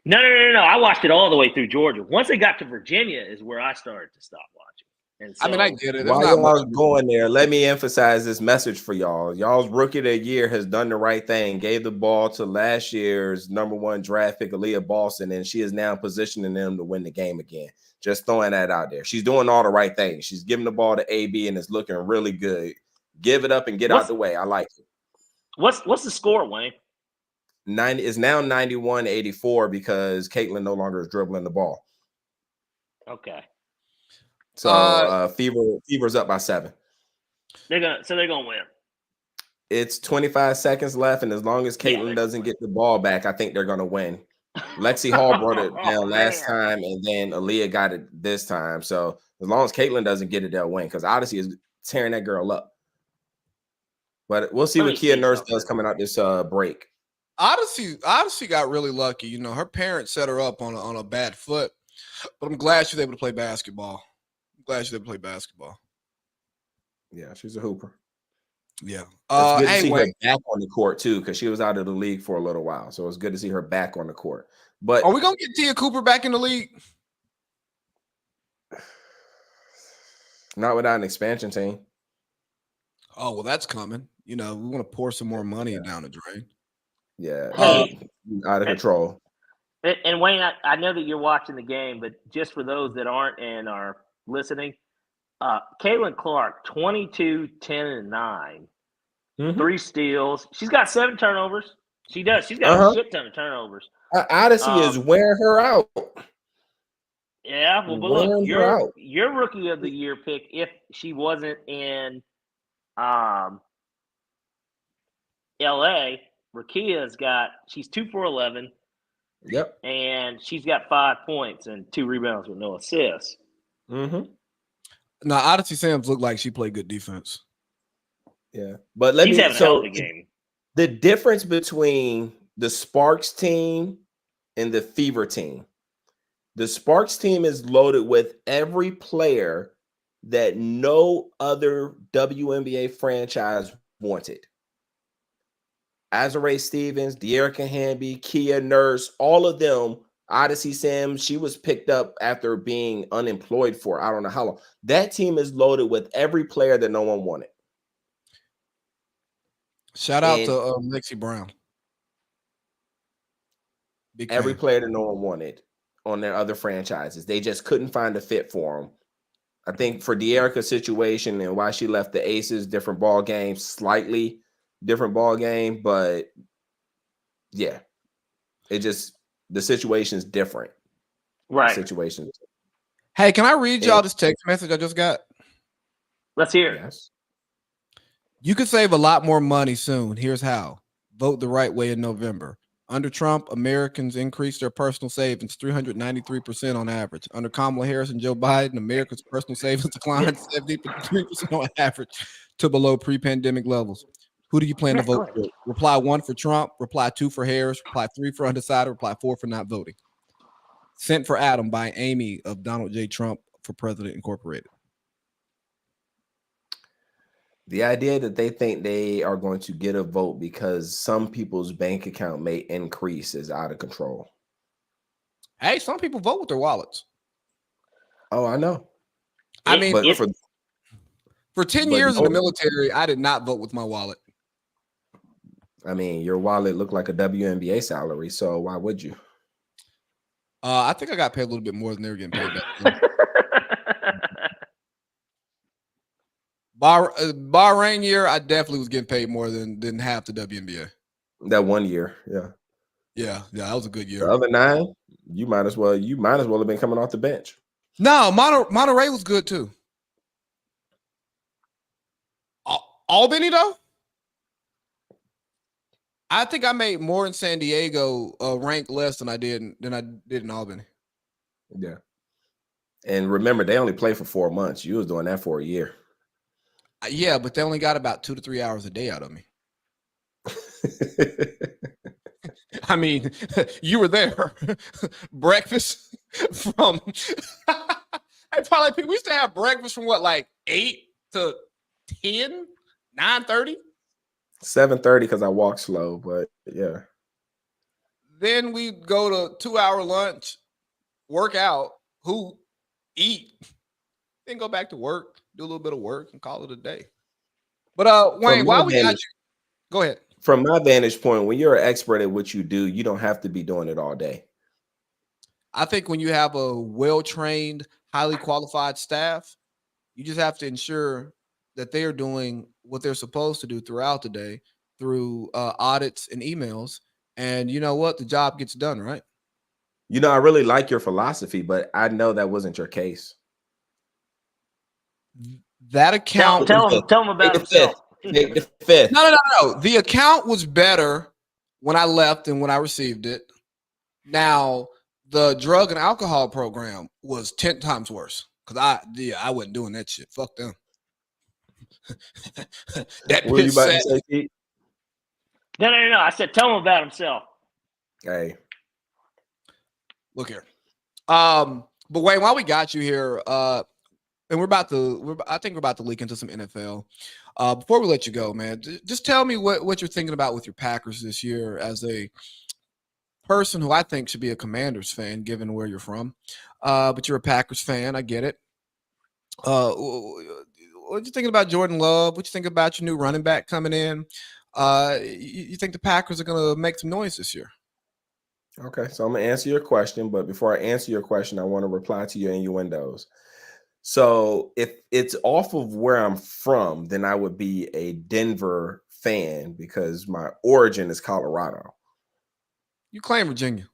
No. I watched it all the way through Georgia. Once they got to Virginia is where I started to stop watching. And I mean, I so, get it. There's While not much. y'all going there, let me emphasize this message for y'all. Y'all's rookie of the year has done the right thing, gave the ball to last year's number 1 draft pick, Aaliyah Boston, and she is now positioning them to win the game again. Just throwing that out there. She's doing all the right things. She's giving the ball to AB and it's looking really good. Give it up and get out the way. I like it. what's the score, Wayne? 90 is now 91-84 because Caitlin no longer is dribbling the ball. Okay. So Fever's up by 7. They're gonna win. It's 25 seconds left, and as long as Caitlin doesn't get the ball back, I think they're gonna win. Lexi Hall brought it down last time, and then Aaliyah got it this time. So as long as Caitlin doesn't get it, they'll win because Odyssey is tearing that girl up. But we'll see what Kia Nurse does coming out this break. Odyssey got really lucky. You know, her parents set her up on a bad foot, but I'm glad she was able to play basketball. Yeah, she's a hooper. Yeah. It's good to see her back on the court too, because she was out of the league for a little while. So it's good to see her back on the court. But are we gonna get Tia Cooper back in the league? Not without an expansion team. Oh, well, that's coming. You know, we want to pour some more money down the drain. Yeah. Hey, out of control. And Wayne, I know that you're watching the game, but just for those that aren't and are listening, Caitlin Clark, 22, 10, and 9, 3 steals. She's got 7 turnovers. She does. She's got a shit ton of turnovers. Odyssey is wearing her out. Yeah, well, but look, your rookie of the year pick, if she wasn't in LA, Rakia's she's 2 for 11. Yep. And she's got 5 points and 2 rebounds with no assists. Mm-hmm. Now, Odyssey Sims looked like she played good defense. Yeah. But she's having a hell of a game. The difference between the Sparks team and the Fever team. The Sparks team is loaded with every player that no other WNBA franchise wanted. Azurá Stevens, De'Erica Hamby, Kia Nurse, all of them. Odyssey Sims, she was picked up after being unemployed for I don't know how long. That team is loaded with every player that no one wanted. Shout out to Lexi Brown. Every player that no one wanted on their other franchises. They just couldn't find a fit for them. I think for De'Erica's situation and why she left the Aces, different ball game, slightly different ball game, but yeah, the situation is different. Right. The situation. Hey, can I read y'all this text message I just got? Let's hear it. Yes. You could save a lot more money soon. Here's how. Vote the right way in November. Under Trump, Americans increased their personal savings 393% on average. Under Kamala Harris and Joe Biden, Americans' personal savings declined 73% on average to below pre-pandemic levels. Who do you plan to vote for? Reply 1 for Trump, reply 2 for Harris, reply 3 for undecided, reply 4 for not voting. Sent for Adam by Amy of Donald J. Trump for President Incorporated. The idea that they think they are going to get a vote because some people's bank account may increase is out of control. Hey, some people vote with their wallets. Oh, I know. I mean, for 10 years in the military, I did not vote with my wallet. I mean, your wallet looked like a WNBA salary, so why would you? I think I got paid a little bit more than they were getting paid back then. Bahrain year, I definitely was getting paid more than half the WNBA. That 1 year, yeah. Yeah, that was a good year. The other 9, you might as well have been coming off the bench. No, Monterey was good too. Albany though, I think I made more in San Diego, ranked less than I did in Albany. Yeah, and remember they only play for 4 months. You was doing that for a year. Yeah, but they only got about 2 to 3 hours a day out of me. I mean, you were there. Breakfast from we used to have breakfast from like 8 to 10, 9:30? 7:30 because I walk slow, but yeah. Then we go to 2-hour lunch, work out, eat, Then go back to work, do a little bit of work, and call it a day. But From Wayne, my while we got vantage, you, go ahead. from my vantage point, when you're an expert at what you do, you don't have to be doing it all day. I think when you have a well-trained, highly qualified staff, you just have to ensure that they are doing what they're supposed to do throughout the day through audits and emails. And you know what? The job gets done, right? You know, I really like your philosophy, but I know that wasn't your case. That Tell, account. tell him, tell him Take about the himself. fifth. Take the fifth. No. The account was better when I left than when I received it. Now, the drug and alcohol program was 10 times worse because I wasn't doing that shit. Fuck them. That What were you bitch about said, to say, Pete? No. I said, tell him about himself. Hey, look here. But Wayne, while we got you here, and I think we're about to leak into some NFL. Before we let you go, man, just tell me what you're thinking about with your Packers this year as a person who I think should be a Commanders fan, given where you're from. But you're a Packers fan. I get it. What you thinking about Jordan Love? What you think about your new running back coming in? You think the Packers are going to make some noise this year? okay. So I'm gonna answer your question, but before I answer your question, I want to reply to your innuendos. So if it's off of where I'm from, then I would be a Denver fan because my origin is Colorado. You claim Virginia.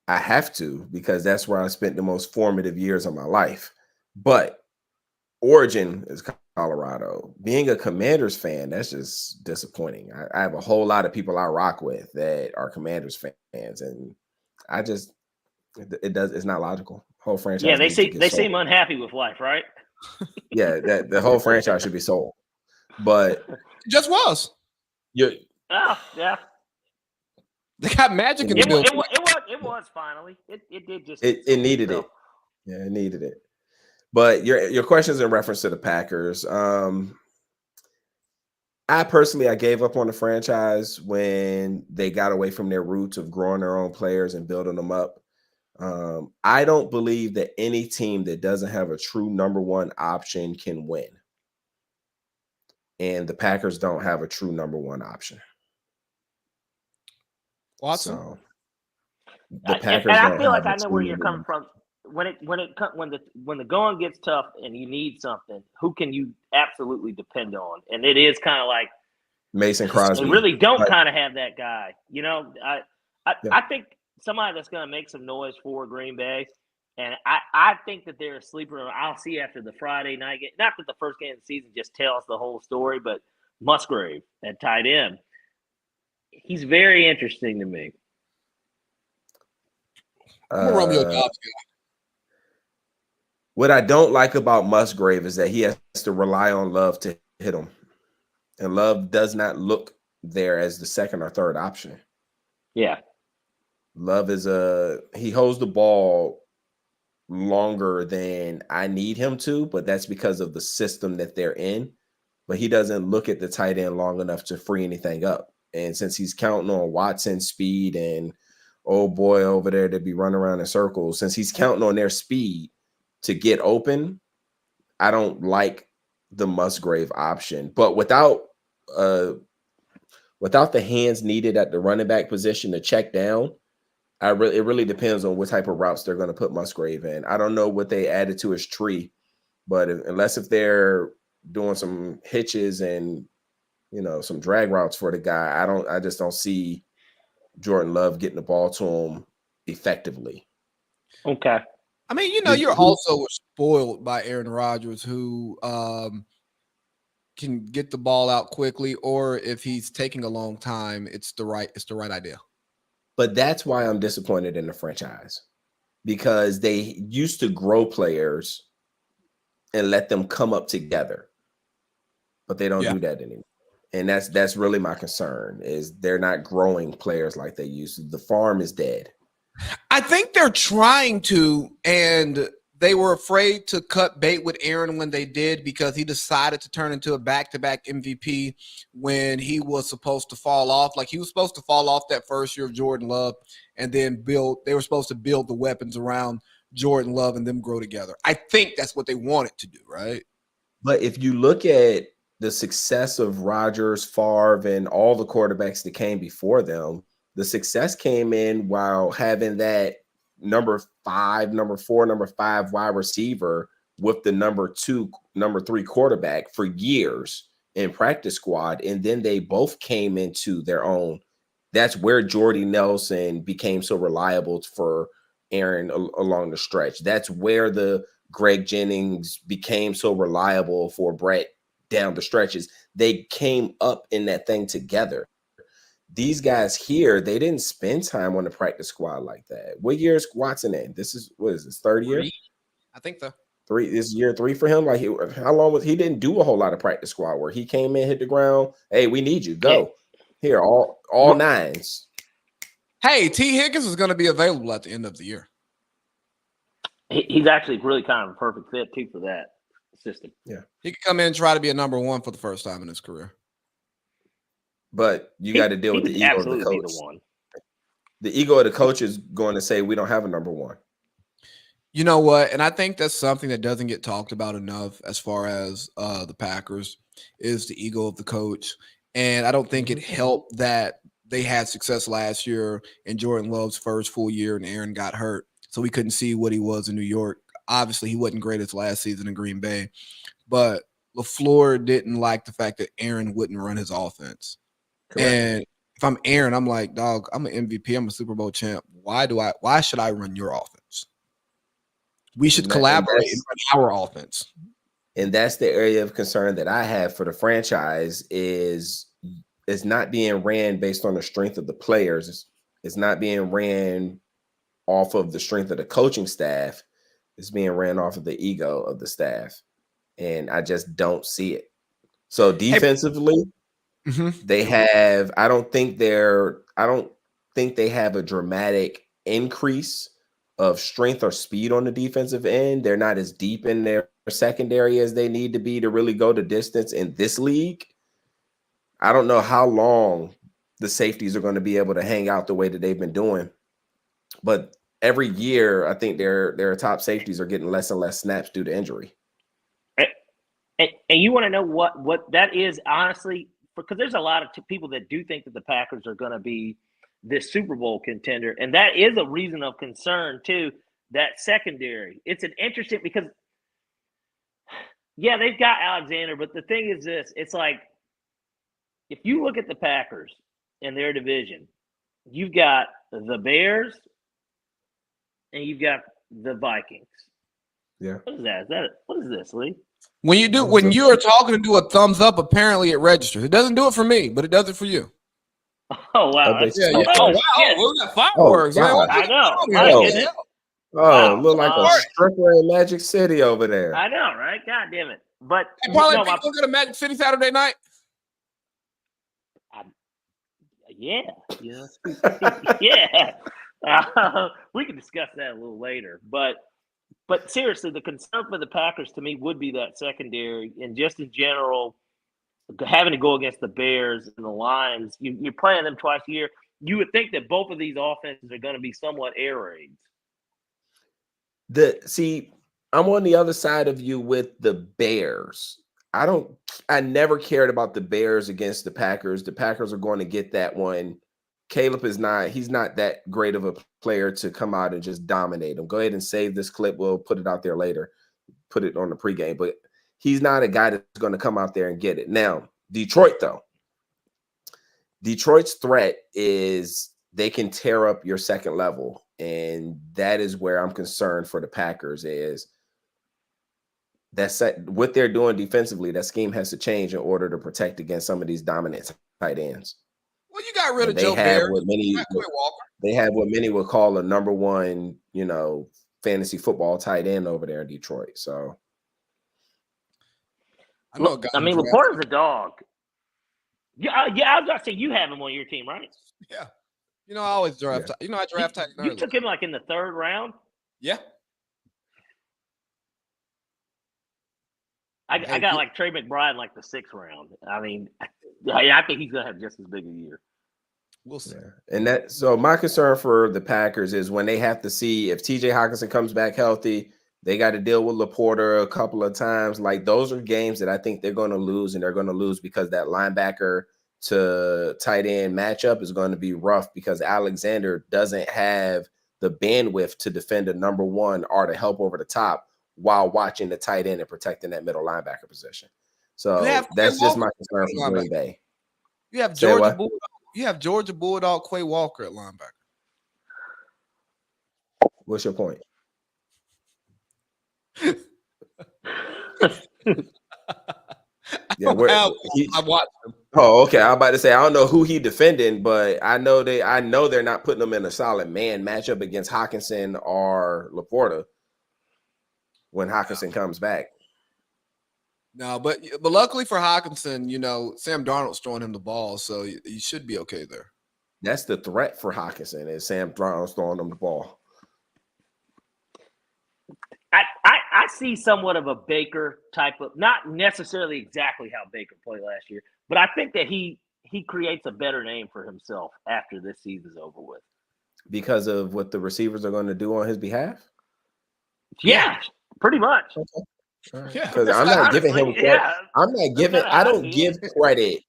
I have to because that's where I spent the most formative years of my life. But origin is Colorado. Being a Commanders fan, that's just disappointing. I have a whole lot of people I rock with that are Commanders fans, and it's not logical. Whole franchise. Yeah, they needs to get sold. seem unhappy with life, right? Yeah, that the whole franchise should be sold. But It just was. you're Oh, yeah. They got magic in the It building. was finally. It did just. it needed it. Yeah, it needed it. But your questions in reference to the Packers. I personally gave up on the franchise when they got away from their roots of growing their own players and building them up. I don't believe that any team that doesn't have a true number one option can win. And the Packers don't have a true number one option. Watson. So the Packers and I don't feel like have I a know true where you're number coming one. from. When the going gets tough and you need something, who can you absolutely depend on? And it is kind of like Mason Crosby. they really don't But- kind of have that guy. You know, Yeah. I think somebody that's going to make some noise for Green Bay, and I think that they're a sleeper. I'll see after the Friday night game. Not that the first game of the season just tells the whole story, but Musgrave at tight end, he's very interesting to me. I'm a Romeo Dobbs guy. What I don't like about Musgrave is that he has to rely on Love to hit him. And Love does not look there as the second or third option. Yeah. Love he holds the ball longer than I need him to, but that's because of the system that they're in. But he doesn't look at the tight end long enough to free anything up. And since he's counting on Watson's speed and old boy over there to be running around in circles, since he's counting on their speed to get open, I don't like the Musgrave option. But without the hands needed at the running back position to check down, it really depends on what type of routes they're going to put Musgrave in. I don't know what they added to his tree, but unless they're doing some hitches and some drag routes for the guy, I just don't see Jordan Love getting the ball to him effectively. Okay. I mean, you're also spoiled by Aaron Rodgers, who can get the ball out quickly, or if he's taking a long time, it's the right idea. But that's why I'm disappointed in the franchise, because they used to grow players and let them come up together, but they don't do that anymore. And that's really my concern, is they're not growing players like they used to. The farm is dead. I think they're trying to, and they were afraid to cut bait with Aaron when they did, because he decided to turn into a back-to-back MVP when he was supposed to fall off. Like, he was supposed to fall off that first year of Jordan Love, and then they were supposed to build the weapons around Jordan Love and them grow together. I think that's what they wanted to do, right? But if you look at the success of Rodgers, Favre, and all the quarterbacks that came before them, the success came in while having that number 5, number 4, number 5 wide receiver with the number 2, number 3 quarterback for years in practice squad. And then they both came into their own. That's where Jordy Nelson became so reliable for Aaron along the stretch. That's where the Greg Jennings became so reliable for Brett down the stretches. They came up in that thing together. These guys here, they didn't spend time on the practice squad like that. What year is Watson in? This is what is this, third year? I think so. 3. This is year 3 for him. Like, how long was he? Didn't do a whole lot of practice squad work. He came in, hit the ground. Hey, we need you. Go here. All 9s. Hey, T. Higgins is going to be available at the end of the year. He's actually really kind of a perfect fit too for that system. Yeah, he could come in and try to be a number 1 for the first time in his career. But you got to deal with the ego of the coach. The ego of the coach is going to say we don't have a number 1. You know what? And I think that's something that doesn't get talked about enough as far as the Packers is the ego of the coach. And I don't think it helped that they had success last year in Jordan Love's first full year and Aaron got hurt. So we couldn't see what he was in New York. Obviously, he wasn't great his last season in Green Bay. But LaFleur didn't like the fact that Aaron wouldn't run his offense. Correct. And if I'm Aaron, I'm like, dog, I'm an MVP. I'm a Super Bowl champ. Why should I run your offense? We should collaborate and run our offense. And that's the area of concern that I have for the franchise is not being ran based on the strength of the players. It's not being ran off of the strength of the coaching staff. It's being ran off of the ego of the staff. And I just don't see it. So defensively, they have, I don't think they have a dramatic increase of strength or speed on the defensive end. They're not as deep in their secondary as they need to be to really go the distance in this league. I don't know how long the safeties are going to be able to hang out the way that they've been doing. But every year, I think their top safeties are getting less and less snaps due to injury. And you want to know what that is, honestly, because there's a lot of people that do think that the Packers are going to be this Super Bowl contender. And that is a reason of concern, too, that secondary. It's an interesting because, yeah, they've got Alexander, but the thing is this. It's like if you look at the Packers in their division, you've got the Bears and you've got the Vikings. Yeah. What is that? What is this, Lee? When you are talking to do a thumbs up, apparently it registers. It doesn't do it for me, but it does it for you. Oh wow! Oh wow! Yes. Look at fireworks! Oh, I know. Look like a stripper in Magic City over there. I know, right? God damn it! But hey, probably people go to Magic City Saturday night. Yeah. Yeah. We can discuss that a little later, but seriously, the concern for the Packers to me would be that secondary, and just in general, having to go against the Bears and the Lions. You're playing them twice a year. You would think that both of these offenses are going to be somewhat air raids. I'm on the other side of you with the Bears. I never cared about the Bears against the Packers. The Packers are going to get that one. Caleb he's not that great of a player to come out and just dominate them. Go ahead and save this clip. We'll put it out there later, put it on the pregame, but he's not a guy that's going to come out there and get it. Now, Detroit, though. Detroit's threat is they can tear up your second level, and that is where I'm concerned for the Packers is what they're doing defensively, that scheme has to change in order to protect against some of these dominant tight ends. Well, you got rid of Joe Barry. They have what many would call a number 1, fantasy football tight end over there in Detroit. So, I mean, Laporta's a dog. Yeah, I was about to say you have him on your team, right? Yeah. I always draft. I draft tight end. You took him like in the 3rd round. Yeah. I got like Trey McBride like the 6th round. I mean, I think he's gonna have just as big a year. We'll see. Yeah. And so my concern for the Packers is when they have to see if TJ Hawkinson comes back healthy, they got to deal with Laporta a couple of times. Like those are games that I think they're going to lose, and they're going to lose because that linebacker to tight end matchup is going to be rough because Alexander doesn't have the bandwidth to defend a number one or to help over the top while watching the tight end and protecting that middle linebacker position. So that's just my concern for Green Bay. You have Georgia Bulldog. You have Georgia Bulldog Quay Walker at linebacker. What's your point? Yeah, I watched him. Oh, okay. I'm about to say I don't know who he defending, but I know they're not putting him in a solid man matchup against Hawkinson or Laporta when Hawkinson comes back. No, but luckily for Hawkinson, Sam Darnold's throwing him the ball, so you should be okay there. That's the threat for Hawkinson is Sam Darnold's throwing him the ball. I see somewhat of a Baker type of, not necessarily exactly how Baker played last year, but I think that he creates a better name for himself after this season's over with. Because of what the receivers are going to do on his behalf? Yeah, pretty much. Okay. Yeah, because I'm not giving him credit. Yeah. I don't give credit.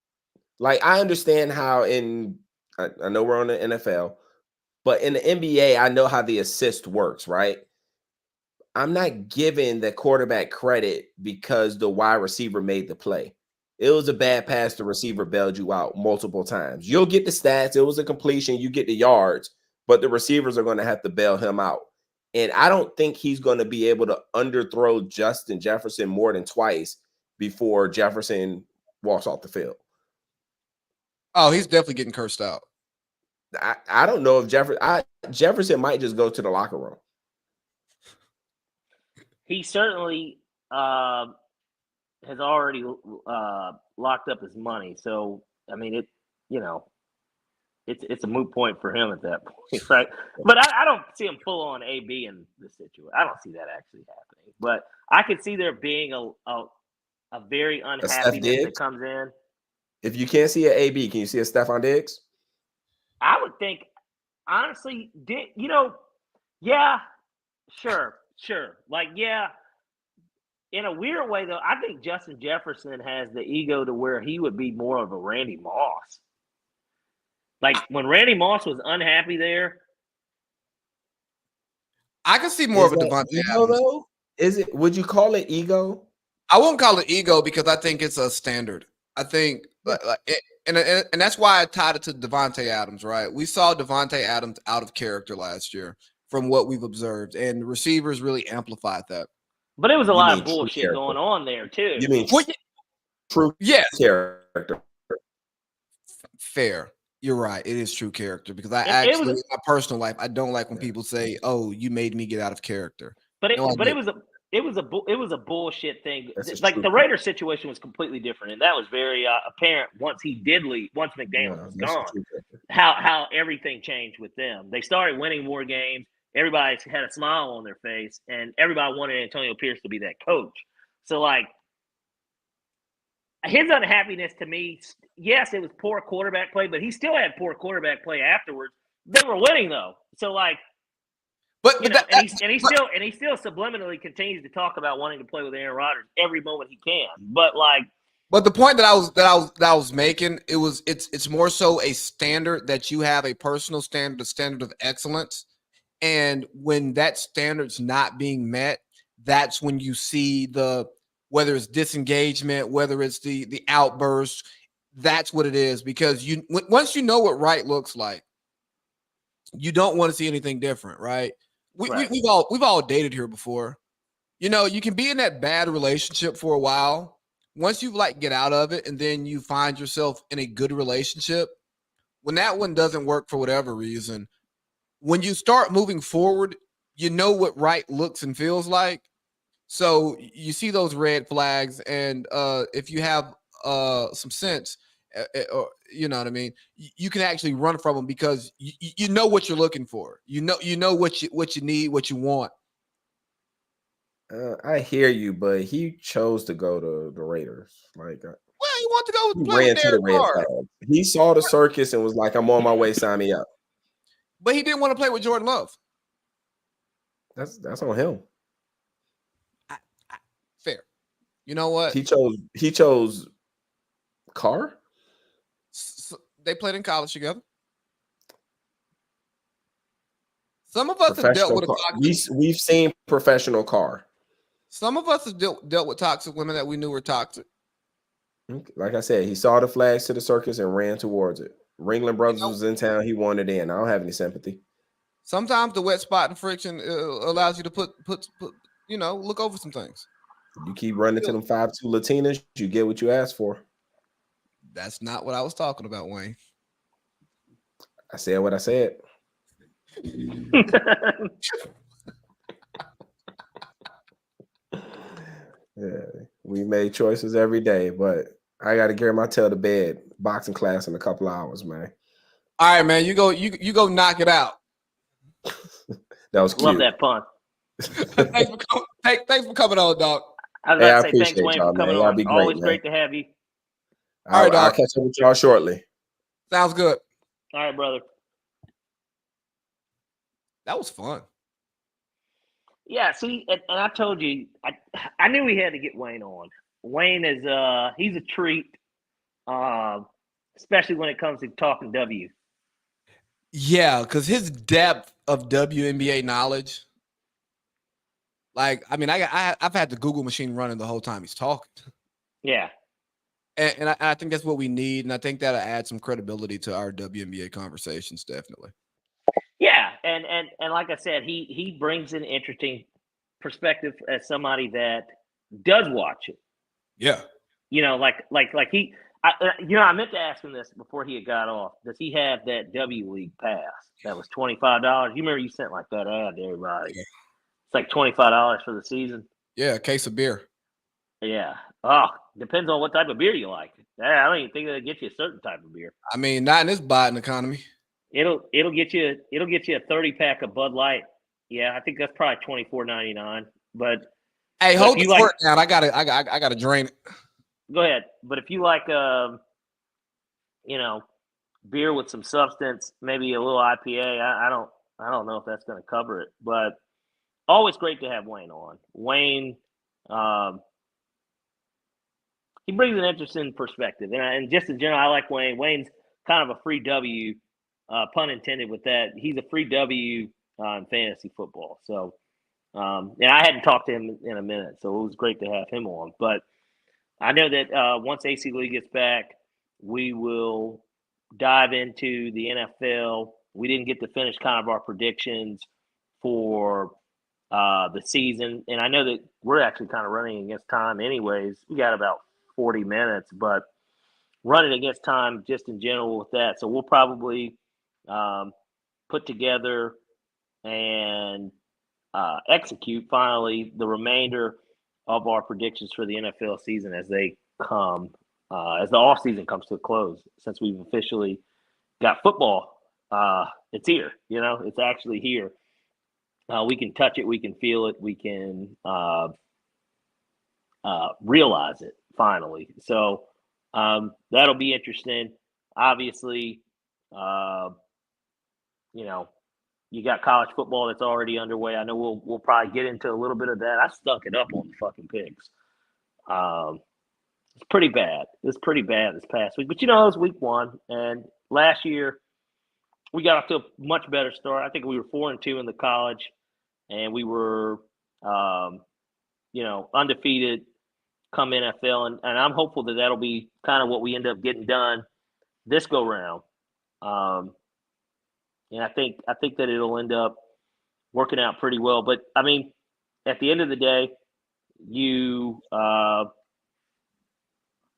Like I understand how I know we're on the NFL, but in the NBA, I know how the assist works, right? I'm not giving the quarterback credit because the wide receiver made the play. It was a bad pass. The receiver bailed you out multiple times. You'll get the stats. It was a completion. You get the yards, but the receivers are going to have to bail him out. And I don't think he's going to be able to underthrow Justin Jefferson more than twice before Jefferson walks off the field. Oh, he's definitely getting cursed out. I don't know if Jefferson might just go to the locker room. He certainly has already locked up his money. So, I mean, it's a moot point for him at that point, right? But I don't see him full on AB in this situation. I don't see that actually happening. But I could see there being a very unhappiness that comes in. If you can't see an AB, can you see a Stephon Diggs? I would think, honestly, yeah, sure. Like, yeah, in a weird way, though, I think Justin Jefferson has the ego to where he would be more of a Randy Moss. Like, when Randy Moss was unhappy there. I can see more of a Devontae Adams. Though? Would you call it ego? I won't call it ego because I think it's a standard. I think, and that's why I tied it to Devontae Adams, right? We saw Devontae Adams out of character last year from what we've observed, and receivers really amplified that. But it was a lot of bullshit going on there, too. You mean true character? Fair. You're right. It is true character because in my personal life, I don't like when people say, "Oh, you made me get out of character." But it was a bullshit thing. Like the Raiders situation was completely different, and that was very apparent once he did leave. Once McDaniels was gone, how everything changed with them. They started winning more games. Everybody had a smile on their face, and everybody wanted Antonio Pierce to be that coach. So, like, his unhappiness to me, yes, it was poor quarterback play, but he still had poor quarterback play afterwards. They were winning though, so like, and he still subliminally continues to talk about wanting to play with Aaron Rodgers every moment he can. But the point that I was making, it's more so a standard that you have a personal standard, a standard of excellence. And when that standard's not being met, that's when you see whether it's disengagement, whether it's the outburst, that's what it is. Because once you know what right looks like, you don't want to see anything different, right? We've all dated here before. You can be in that bad relationship for a while. Once you get out of it, and then you find yourself in a good relationship, when that one doesn't work for whatever reason, when you start moving forward, you know what right looks and feels like. So you see those red flags, and if you have some sense, or you know what I mean, you can actually run from them because you know what you're looking for. You know what you need, what you want. I hear you, but he chose to go to the Raiders. Well, he wanted to He go play with ran to the Derek red Carr, flag. He saw the circus and was like, "I'm on my way. Sign me up." but he didn't want to play with Jordan Love. That's on him. Fair. You know what? He chose Carr. They played in college together. Some of us have dealt with a toxic. We've seen professional Carr. Some of us have dealt with toxic women that we knew were toxic. Like I said, he saw the flags to the circus and ran towards it. Ringling Brothers was in town. He wanted in. I don't have any sympathy. Sometimes the wet spot and friction allows you to put look over some things. You keep running to them 5'2" Latinas, you get what you asked for. That's not what I was talking about, Wayne. I said what I said. Yeah, we made choices every day, but I got to carry my tail to bed. Boxing class in a couple hours, man. All right, man. You go knock it out. That was cute. Love that pun. Thanks for coming on, dog. I was about to say thanks, Wayne, for coming on. Be great, Always man. great to have you. All right, I'll catch up with y'all shortly. Sounds good. All right, brother. That was fun. Yeah, see, and I told you, I knew we had to get Wayne on. Wayne is he's a treat, especially when it comes to talking W. Yeah, because his depth of WNBA knowledge, like, I mean, I've had the Google machine running the whole time he's talking. Yeah. And I think that's what we need, and I think that'll add some credibility to our WNBA conversations, definitely. Yeah, and like I said, he brings an interesting perspective as somebody that does watch it. Yeah. You know, like he, I meant to ask him this before he had got off. Does he have that W League pass? That was $25. You remember you sent like that ad to everybody? Yeah. It's like $25 for the season. Yeah, a case of beer. Yeah. Oh, depends on what type of beer you like. I don't even think it'll get you a certain type of beer. I mean, not in this Biden economy. It'll get you a 30-pack of Bud Light. Yeah, I think that's probably $24.99. But hey, hold the fort down. I gotta drain it. Go ahead. But if you like beer with some substance, maybe a little IPA, I don't know if that's gonna cover it. But always great to have Wayne on. Wayne he brings an interesting perspective. And just in general, I like Wayne. Wayne's kind of a free W. Pun intended with that. He's a free W in fantasy football. So, and I hadn't talked to him in a minute, so it was great to have him on. But I know that once AC League gets back, we will dive into the NFL. We didn't get to finish kind of our predictions for the season, and I know that we're actually kind of running against time anyways. We got about 40 minutes, but running against time just in general with that. So we'll probably put together and execute finally the remainder of our predictions for the NFL season as they come, as the off season comes to a close. Since we've officially got football, it's here. You know, it's actually here. We can touch it, we can feel it, we can realize it finally. So that'll be interesting. Obviously, you got college football that's already underway. I know we'll probably get into a little bit of that. I stunk it up on the fucking picks. It's pretty bad. It's pretty bad this past week. But it was week one, and last year we got off to a much better start. I think we were 4-2 in the college, and we were undefeated come NFL, and I'm hopeful that that'll be kind of what we end up getting done this go round. And I think that it'll end up working out pretty well. But I mean, at the end of the day, it's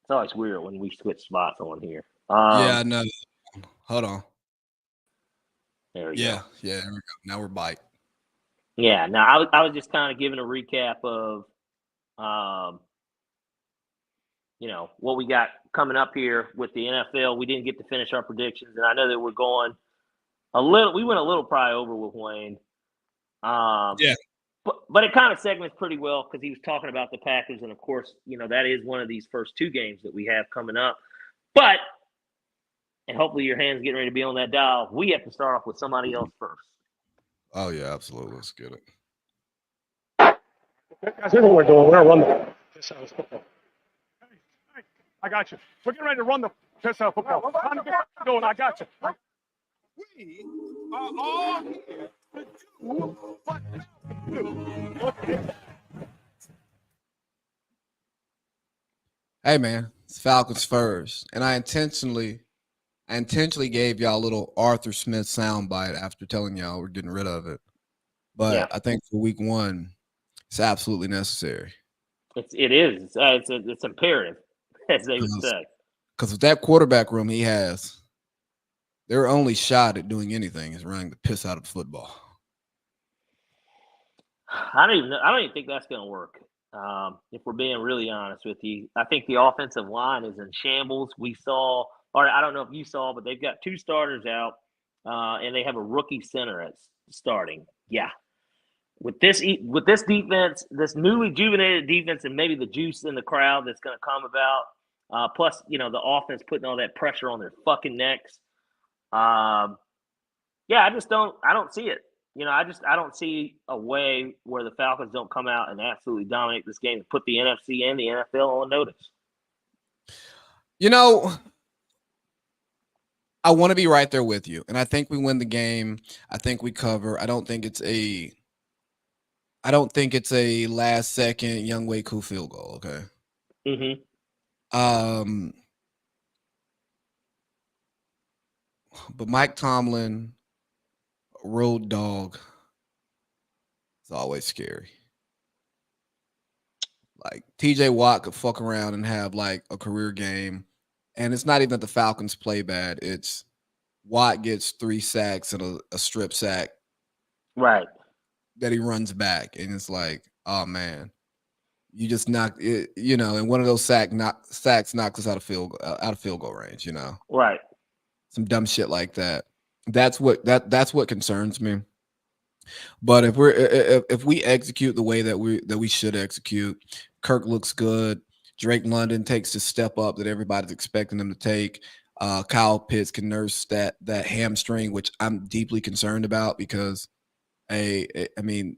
always weird when we switch spots on here. Yeah, no. Hold on. There we go. Yeah, there we go. Now we're bike. Yeah, now I was just kind of giving a recap of what we got coming up here with the NFL. We didn't get to finish our predictions, and I know that we're going we went a little probably over with Wayne. Yeah. But it kind of segments pretty well because he was talking about the Packers, and of course, that is one of these first two games that we have coming up. But and hopefully your hand's getting ready to be on that dial. We have to start off with somebody else first. Oh yeah, absolutely. Let's get it. Guys, here's what we're doing. We're gonna run the piss out of football. Hey, I got you. We're getting ready to run the piss out of football. Time to get going. I got you. We are all here to do what we do. Hey man, it's Falcons first, and I intentionally gave y'all a little Arthur Smith soundbite after telling y'all we're getting rid of it. But Yeah. I think for week 1, it's absolutely necessary. It is. It's imperative, as they would say. Because with that quarterback room he has, their only shot at doing anything is running the piss out of football. I don't even think that's going to work. If we're being really honest with you, I think the offensive line is in shambles. We saw, or I don't know if you saw, but they've got 2 starters out, and they have a rookie center at starting. Yeah, with this defense, this new rejuvenated defense, and maybe the juice in the crowd that's going to come about. Plus, the offense putting all that pressure on their fucking necks. I don't see it. I don't see a way where the Falcons don't come out and absolutely dominate this game and put the NFC and the NFL on notice. I want to be right there with you, and I think we win the game. I think we cover. I don't think it's a last second Younghoe Koo field goal. Okay. Mm-hmm. But Mike Tomlin, road dog, is always scary. Like TJ Watt could fuck around and have like a career game. And it's not even that the Falcons play bad. It's Watt gets 3 sacks and a strip sack. Right. That he runs back. And it's like, oh man, you just knocked it, and one of those sacks knocks us out of field goal range, Right. Some dumb shit like that. That's what concerns me. But if we execute the way that we should execute, Kirk looks good. Drake London takes the step up that everybody's expecting him to take. Kyle Pitts can nurse that hamstring, which I'm deeply concerned about because, playing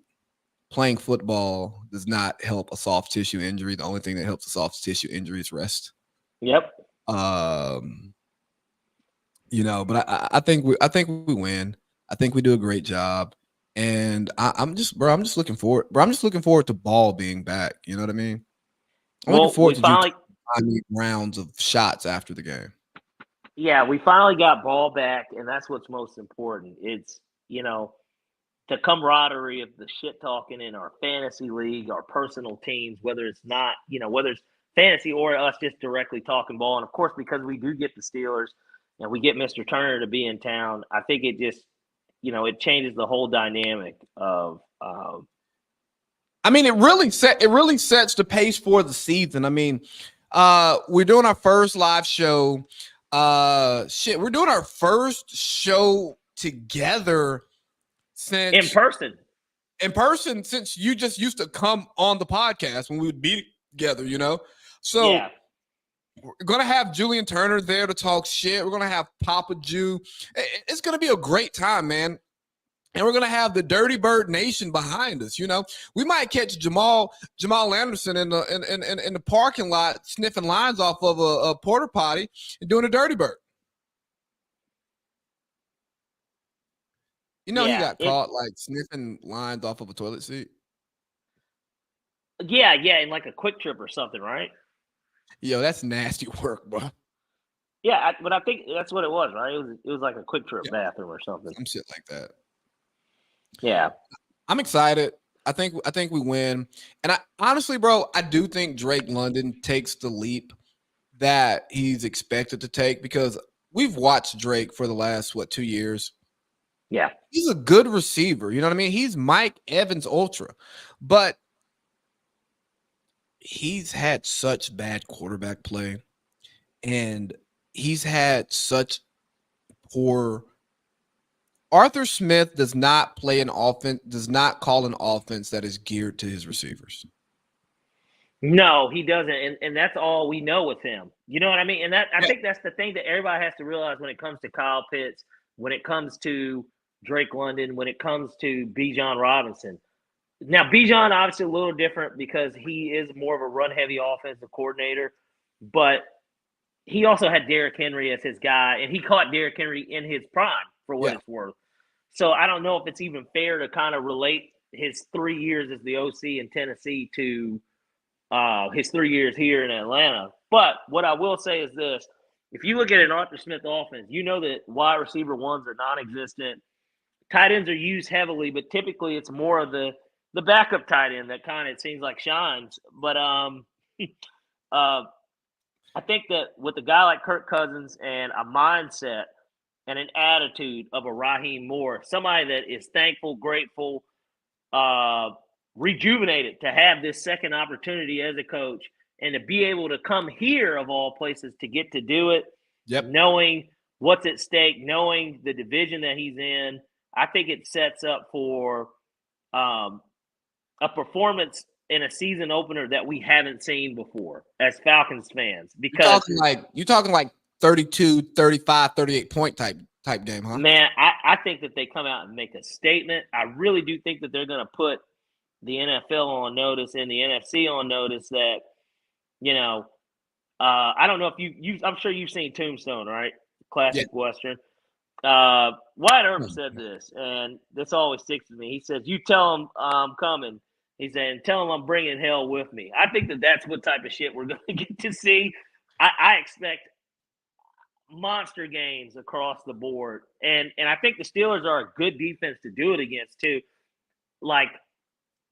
football does not help a soft tissue injury. The only thing that helps a soft tissue injury is rest. Yep. But I think we win. I think we do a great job, and I'm just looking forward. I'm just looking forward to Ball being back. You know what I mean? I'm looking forward to rounds of shots after the game. Yeah, we finally got Ball back, and that's what's most important. It's the camaraderie of the shit talking in our fantasy league, our personal teams, whether it's fantasy or us just directly talking ball. And of course, because we do get the Steelers and we get Mr. Turner to be in town, I think it just, it changes the whole dynamic of. It really sets the pace for the season. We're doing our first live show. We're doing our first show together since in person since you just used to come on the podcast when we would be together, So yeah. We're gonna have Julian Turner there to talk shit. We're gonna have Papa Jew. It's gonna be a great time, man. And we're gonna have the Dirty Bird Nation behind us. We might catch Jamal Anderson in the parking lot sniffing lines off of a porta potty and doing a Dirty Bird. He got caught like sniffing lines off of a toilet seat. Yeah, in like a Quick Trip or something, right? Yo, that's nasty work, bro. Yeah, but I think that's what it was, right? It was like a Quick Trip bathroom or something. Some shit like that. Yeah. I'm excited. I think we win. And I honestly, bro, I do think Drake London takes the leap that he's expected to take because we've watched Drake for the last 2 years. Yeah. He's a good receiver. You know what I mean? He's Mike Evans Ultra. But he's had such bad quarterback play and he's had such poor Arthur Smith does not play an offense, does not call an offense that is geared to his receivers. No, he doesn't, and that's all we know with him. You know what I mean? And that I think that's the thing that everybody has to realize when it comes to Kyle Pitts, when it comes to Drake London, when it comes to Bijan Robinson. Now, Bijan obviously a little different because he is more of a run-heavy offensive coordinator, but he also had Derrick Henry as his guy, and he caught Derrick Henry in his prime for what it's worth. So I don't know if it's even fair to kind of relate his 3 years as the OC in Tennessee to his 3 years here in Atlanta. But what I will say is this. If you look at an Arthur Smith offense, you know that wide receiver ones are non-existent. Tight ends are used heavily, but typically it's more of the backup tight end that kind of, it seems like, shines. But I think that with a guy like Kirk Cousins and a mindset and an attitude of a Raheem Moore, somebody that is thankful, grateful, rejuvenated to have this second opportunity as a coach and to be able to come here of all places to get to do it, knowing what's at stake, knowing the division that he's in, I think it sets up for a performance in a season opener that we haven't seen before as Falcons fans. Because you're talking like 32, 35, 38 point type game, huh? Man, I think that they come out and make a statement. I really do think that they're going to put the NFL on notice and the NFC on notice that, you know, I don't know if you I'm sure you've seen Tombstone, right? Classic Western. Wyatt Earp said this, and this always sticks with me. He says, "You tell him I'm coming." He said, "And tell him I'm bringing hell with me." I think that that's what type of shit we're going to get to see. I expect monster games across the board, and I think the Steelers are a good defense to do it against too. Like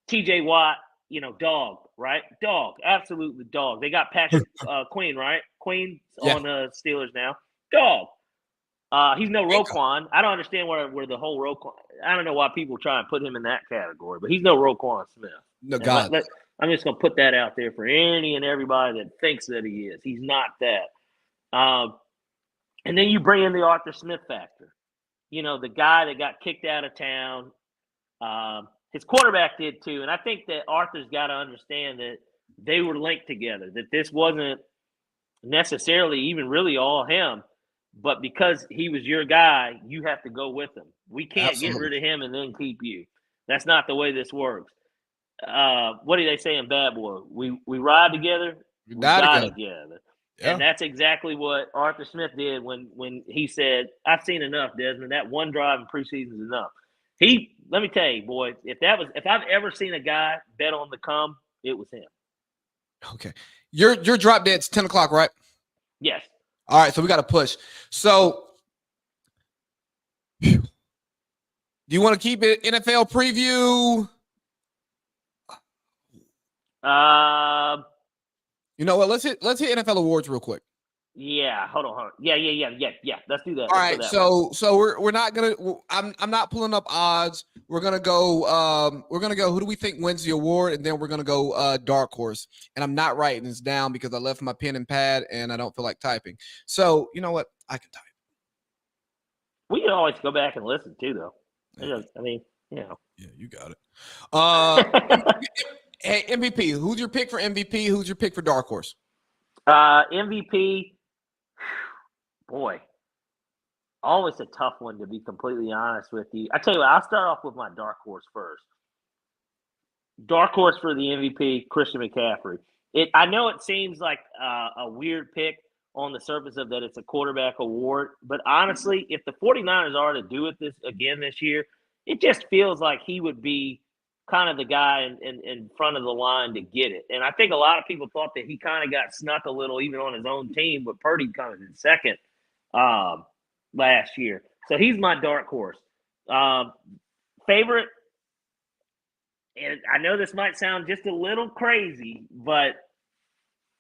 T.J. Watt, you know, dog, right? Dog, absolutely dog. They got Patrick Queen, right? Queen's on the Steelers now. Dog. He's no Roquan. I don't understand where the whole Roquan. I don't know why people try and put him in that category, but he's no Roquan Smith. No, God. I'm just gonna put that out there for any and everybody that thinks that he is. He's not that. And then you bring in the Arthur Smith factor. You know, the guy that got kicked out of town. His quarterback did too, and I think that Arthur's got to understand that they were linked together. That this wasn't necessarily even really all him. But because he was your guy, you have to go with him. We can't get rid of him and then keep you. That's not the way this works. What do they say in Bad Boy? We ride together, we die together. Yeah. And that's exactly what Arthur Smith did when he said, "I've seen enough, Desmond. That one drive in preseason is enough." Let me tell you, boy, if I've ever seen a guy bet on the come, it was him. Okay. Your drop dead's 10 o'clock, right? Yes. All right, so we got to push. So, do you want to keep it NFL preview? You know what? Let's hit NFL awards real quick. Yeah, hold on. Yeah. Let's do that. All right, so we're not gonna. I'm not pulling up odds. We're gonna go. Who do we think wins the award, and then we're gonna go dark horse. And I'm not writing this down because I left my pen and pad, and I don't feel like typing. So you know what? I can type. We can always go back and listen too, though. I mean, you know. Yeah, you got it. Hey, MVP. Who's your pick for MVP? Who's your pick for dark horse? MVP. Boy, always a tough one, to be completely honest with you. I tell you what, I'll start off with my dark horse first. Dark horse for the MVP, Christian McCaffrey. I know it seems like a weird pick on the surface of that it's a quarterback award, but honestly, if the 49ers are to do it this year, it just feels like he would be kind of the guy in front of the line to get it. And I think a lot of people thought that he kind of got snuck a little even on his own team, but Purdy kind of did second last year. So he's my dark horse. Favorite, and I know this might sound just a little crazy, but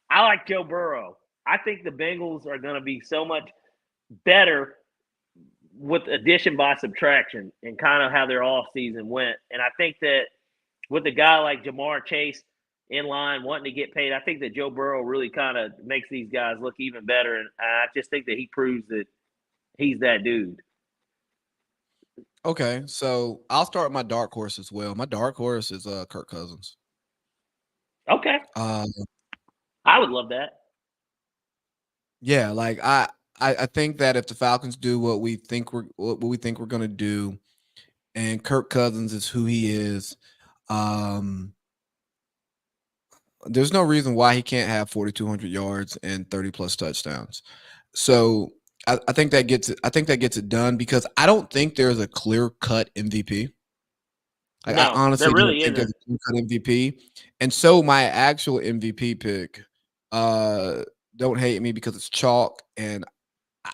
I like Joe Burrow. I think the Bengals are going to be so much better with addition by subtraction and kind of how their offseason went. And I think that with a guy like Jamar Chase in line wanting to get paid, I think that Joe Burrow really kind of makes these guys look even better. And I just think that he proves that he's that dude. Okay, so I'll start with my dark horse as well. My dark horse is Kirk Cousins. Okay, Uh, I would love that. yeah, like I think that if the Falcons do what we think we're gonna do, and Kirk Cousins is who he is, um, there's no reason why he can't have 4,200 yards and 30 plus touchdowns. So I think that gets it. I think that gets it done because I don't think there's a clear cut MVP. Like I No, there honestly don't really think there's isn't. a clear cut MVP. And so my actual MVP pick, uh, don't hate me because it's chalk, and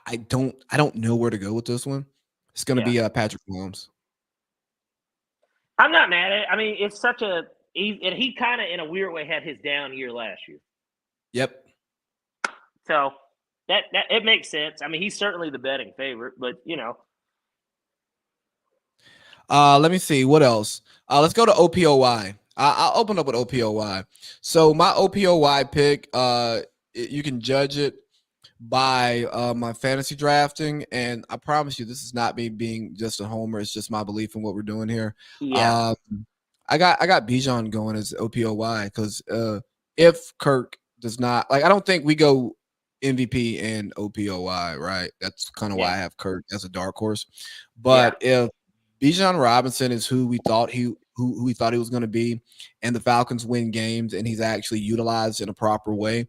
I don't know where to go with this one. It's gonna Yeah, be Patrick Mahomes. I'm not mad at it. I mean, it's such a and he kind of in a weird way had his down year last year, Yep. so that it makes sense. I mean, he's certainly the betting favorite, but you know, Let me see what else. Let's go to OPOY. I'll open up with OPOY. So my OPOY pick, you can judge it by my fantasy drafting, and I promise you, this is not me being just a homer. It's just my belief in what we're doing here. yeah, Um, I got Bijan going as OPOY because if Kirk does not like, I don't think we go MVP and OPOY, right? That's kind of why yeah, I have Kirk as a dark horse. yeah, But if Bijan Robinson is who we thought who we thought he was going to be, and the Falcons win games, and he's actually utilized in a proper way,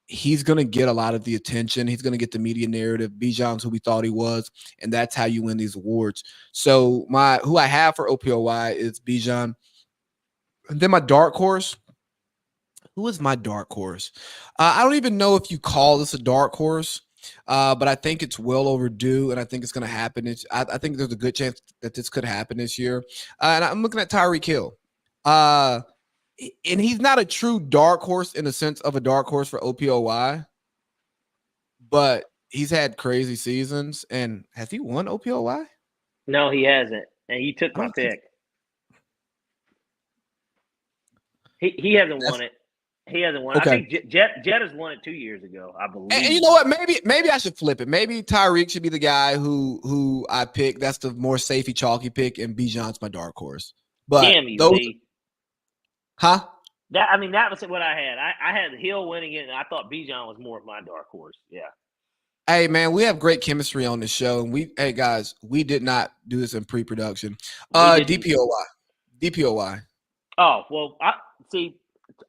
he's going to get a lot of the attention. He's going to get the media narrative. Bijan's who we thought he was, and that's how you win these awards. So who I have for OPOY is Bijan. And then my dark horse. Who is my dark horse? I don't even know if you call this a dark horse, but I think it's well overdue, and I think it's going to happen. I think there's a good chance that this could happen this year. And I'm looking at Tyreek Hill. Uh, and he's not a true dark horse in the sense of a dark horse for OPOY, but he's had crazy seasons. And has he won OPOY? no, he hasn't, and you took I my don't think pick. He hasn't that's won it. He hasn't won. I okay. think Jet has won it 2 years ago, I And you believe. know what? Maybe I should flip it. Maybe Tyreek should be the guy who I pick. That's the more safety chalky pick, and Bijan's my dark horse. But Damn you, those, Lee. huh? That was what I had. I had Hill winning it, and I thought Bijan was more of my dark horse. Yeah. Hey man, we have great chemistry on this show, and hey guys, we did not do this in pre-production. We didn't. DPOY. Oh well,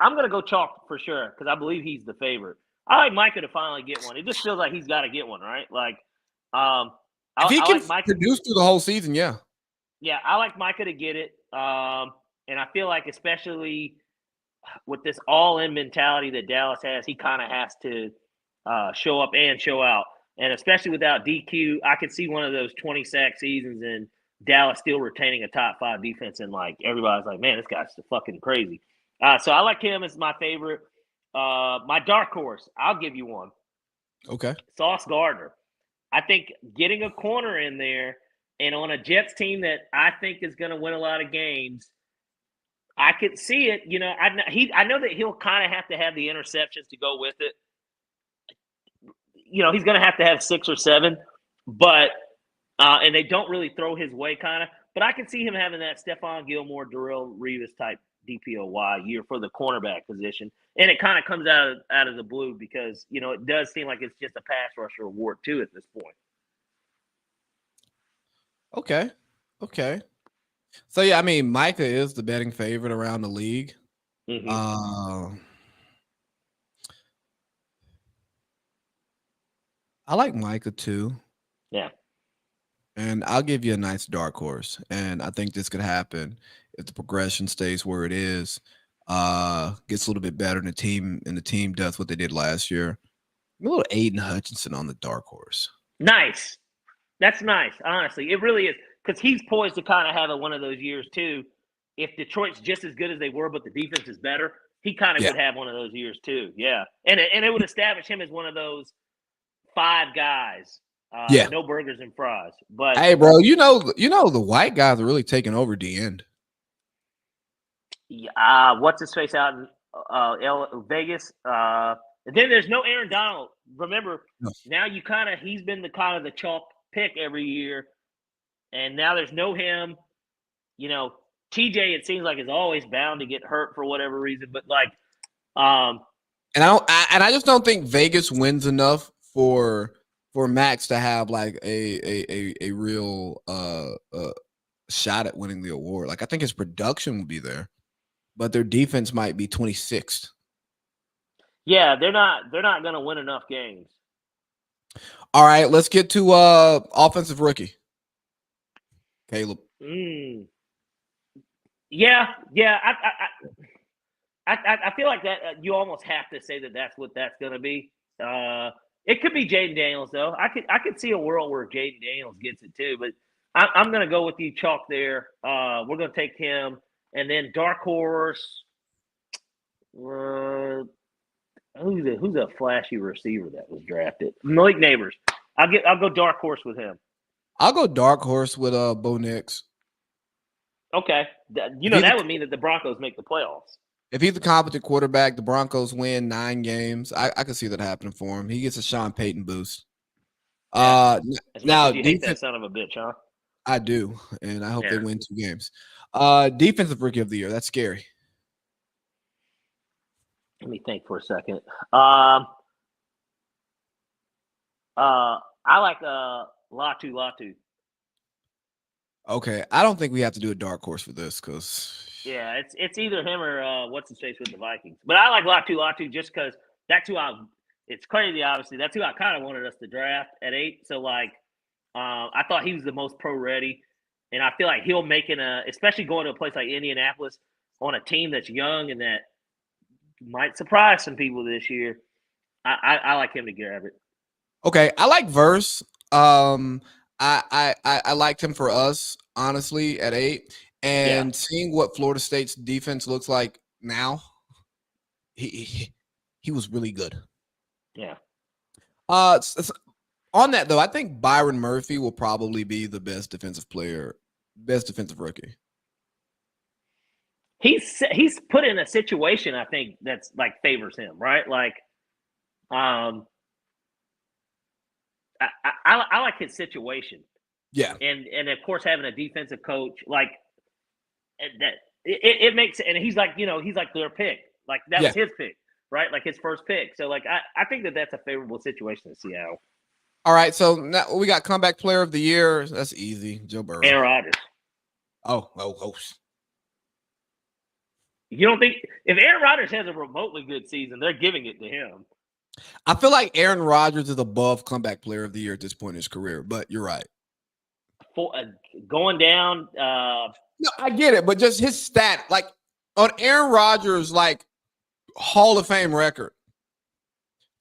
I'm gonna go chalk for sure because I believe he's the favorite. I like Micah to finally get one. It just feels like he's got to get one, right? Like, If he I can like Micah. produce through the whole season, yeah. Yeah, I like Micah to get it. And I feel like especially with this all-in mentality that Dallas has, he kind of has to show up and show out. And especially without DQ, I could see one of those 20-sack seasons and Dallas still retaining a top 5 defense, and like everybody's like, man, this guy's fucking crazy. So I like him as my favorite. My dark horse, I'll give you one. Okay. Sauce Gardner. I think getting a corner in there and on a Jets team that I think is going to win a lot of games, I could see it. You know, I know that he'll kind of have to have the interceptions to go with it. You know, he's going to have 6 or 7, but and they don't really throw his way, kind of. But I can see him having that Stephon Gilmore, Darrelle Revis type DPOY year for the cornerback position, and it kind of comes out of the blue because you know it does seem like it's just a pass rusher award too at this point. Okay. So yeah, I mean, Micah is the betting favorite around the league. Mm-hmm. I like Micah too. Yeah. And I'll give you a nice dark horse. And I think this could happen if the progression stays where it is, gets a little bit better, and the team does what they did last year. I'm a little Aiden Hutchinson on the dark horse. Nice. That's nice. Honestly, it really is because he's poised to kind of have one of those years too. If Detroit's just as good as they were, but the defense is better, he kind of would have one of those years too. Yeah, and it would establish him as one of those 5 guys. No burgers and fries. But hey, bro, you know the white guys are really taking over the end. What's his face out in Vegas? And then there's no Aaron Donald. Remember, now he's been the kind of the chalk pick every year. and now there's no him. TJ, it seems like is always bound to get hurt for whatever reason, but like, And I just don't think Vegas wins enough for Max to have like a real shot at winning the award. Like I think his production will be there, but their defense might be 26th. yeah, they're not going to win enough games. All right, let's get to offensive rookie. Caleb. Yeah. I feel like that you almost have to say that that's what that's going to be. It could be Jaden Daniels though. I could see a world where Jaden Daniels gets it too, but I'm going to go with you, chalk there. We're going to take him, and then dark horse. Who's a flashy receiver that was drafted? Malik Neighbors. I'll go dark horse with him. I'll go dark horse with Bo Nix. Okay, that would mean that the Broncos make the playoffs. If he's a competent quarterback, the Broncos win 9 games. I can see that happening for him. He gets a Sean Payton boost. As much now as you hate that son of a bitch, huh? I do, and I hope they win 2 games. Defensive rookie of the year. That's scary. Let me think for a second. I like Latu. Okay, I don't think we have to do a dark horse for this because it's either him or what's his face with the Vikings. But I like Latu just because that's who it's crazy, obviously. That's who I kind of wanted us to draft at 8. So like, I thought he was the most pro ready, and I feel like he'll make especially going to a place like Indianapolis on a team that's young and that might surprise some people this year. I like him to grab it. Okay, I like Verse. I liked him for us, honestly, at 8. And seeing what Florida State's defense looks like now, he was really good. Yeah. On that though, I think Byron Murphy will probably be the best defensive rookie. He's put in a situation, I think, that's like favors him, right? Like, I like his situation. Yeah, and of course having a defensive coach like that, it makes, and he's like their pick, like that was his pick, right? Like his first pick. So like I think that's a favorable situation in Seattle. All right, so now we got comeback player of the year. That's easy, Joe Burrow. Aaron Rodgers. Oh. You don't think if Aaron Rodgers has a remotely good season, they're giving it to him? I feel like Aaron Rodgers is above comeback player of the year at this point in his career, but you're right. Going down. No, I get it, but just his stat, like on Aaron Rodgers, like Hall of Fame record,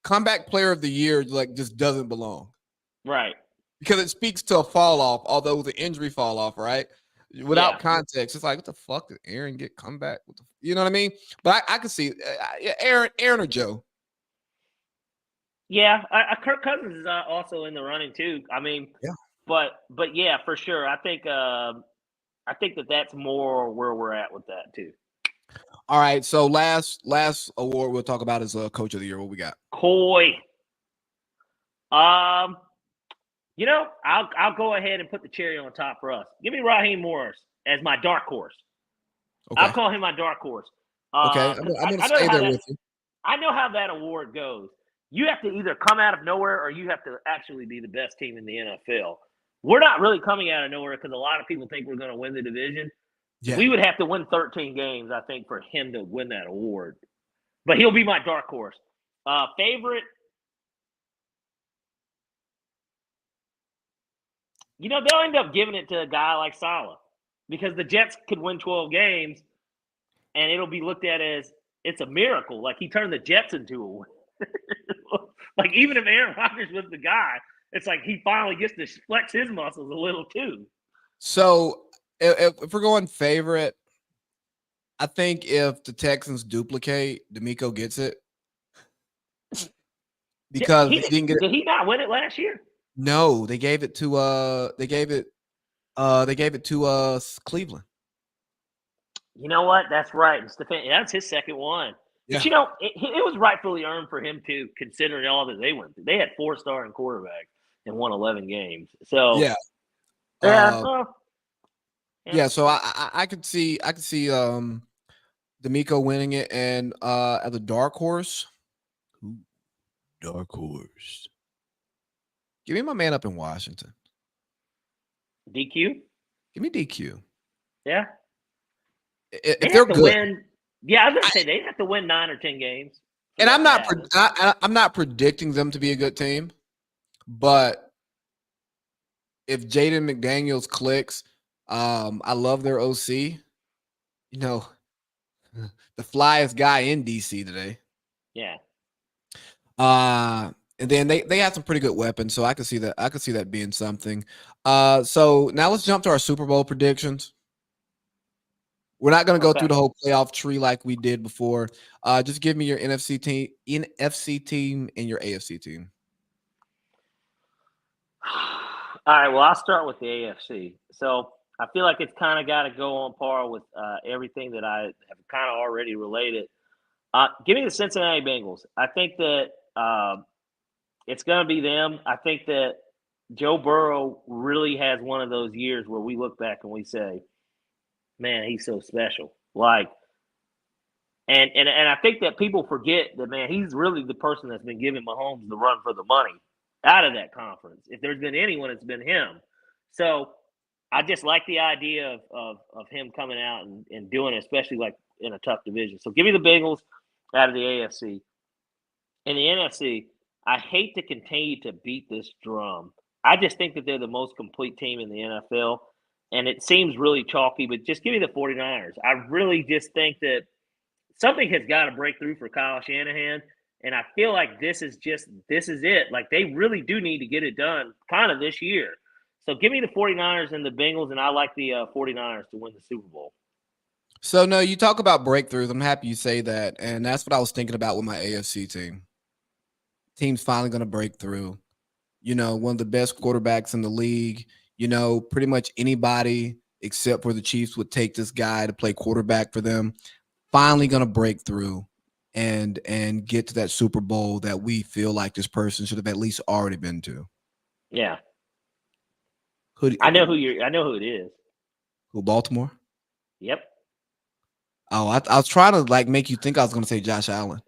comeback player of the year, like just doesn't belong. Right. Because it speaks to a fall off, although it was an injury fall off, right? Without context, it's like, what the fuck did Aaron get comeback? You know what I mean? But I can see Aaron or Joe. Yeah, Kirk Cousins is also in the running too. I mean, but yeah, for sure. I think that's more where we're at with that too. All right, so last award we'll talk about is Coach of the Year. What we got? Coy. I'll go ahead and put the cherry on top for us. Give me Raheem Morris as my dark horse. Okay. I'll call him my dark horse. Okay, I'm going to stay there with you. I know how that award goes. You have to either come out of nowhere or you have to actually be the best team in the NFL. We're not really coming out of nowhere because a lot of people think we're going to win the division. Yeah. We would have to win 13 games, I think, for him to win that award. But he'll be my dark horse. Favorite? They'll end up giving it to a guy like Saleh because the Jets could win 12 games and it'll be looked at as it's a miracle. Like he turned the Jets into a win. Like even if Aaron Rodgers was the guy, it's like he finally gets to flex his muscles a little too. So if we're going favorite, I think if the Texans duplicate, D'Amico gets it because he didn't get it. Did he not win it last year? No, they gave it to Cleveland. You know what? That's right. That's his second one. Yeah. But it was rightfully earned for him too, considering all that they went through. They had 4 starting quarterbacks and won 11 games. So yeah. Yeah. Uh, Well, yeah, so I could see D'Amico winning it, and as a dark horse, ooh, dark horse. Give me my man up in Washington. DQ. Give me DQ. Yeah. If They they're have to good, win. Yeah, I was gonna say they have to win 9 or 10 games. For and that I'm to not happen. I'm not predicting them to be a good team, but if Jaden McDaniels clicks, I love their OC. You know, the flyest guy in DC today. Yeah. And then they have some pretty good weapons, so I could see that. I could see that being something. So now let's jump to our Super Bowl predictions. We're not going to go Okay. through the whole playoff tree like we did before. Just give me your NFC team, and your AFC team. All right. Well, I'll start with the AFC. So I feel like it's kind of got to go on par with everything that I have kind of already related. Give me the Cincinnati Bengals. I think that it's going to be them. I think that Joe Burrow really has one of those years where we look back and we say, "Man, he's so special." Like, and I think that people forget that, man, he's really the person that's been giving Mahomes the run for the money out of that conference. If there's been anyone, it's been him. So I just like the idea of him coming out and doing it, especially like in a tough division. So give me the Bengals out of the AFC. In the NFC, I hate to continue to beat this drum. I just think that they're the most complete team in the NFL. And it seems really chalky, but just give me the 49ers. I really just think that something has got to break through for Kyle Shanahan. And I feel like this is it. Like they really do need to get it done kind of this year. So give me the 49ers and the Bengals, and I like the 49ers to win the Super Bowl. So no, you talk about breakthroughs. I'm happy you say that, and that's what I was thinking about with my AFC team. Team's finally going to break through. You know, one of the best quarterbacks in the league. You know, pretty much anybody except for the Chiefs would take this guy to play quarterback for them. Finally going to break through and get to that Super Bowl that we feel like this person should have at least already been to. Yeah. Who I know who it is. Who, Baltimore? Yep. Oh, I was trying to like make you think I was going to say Josh Allen.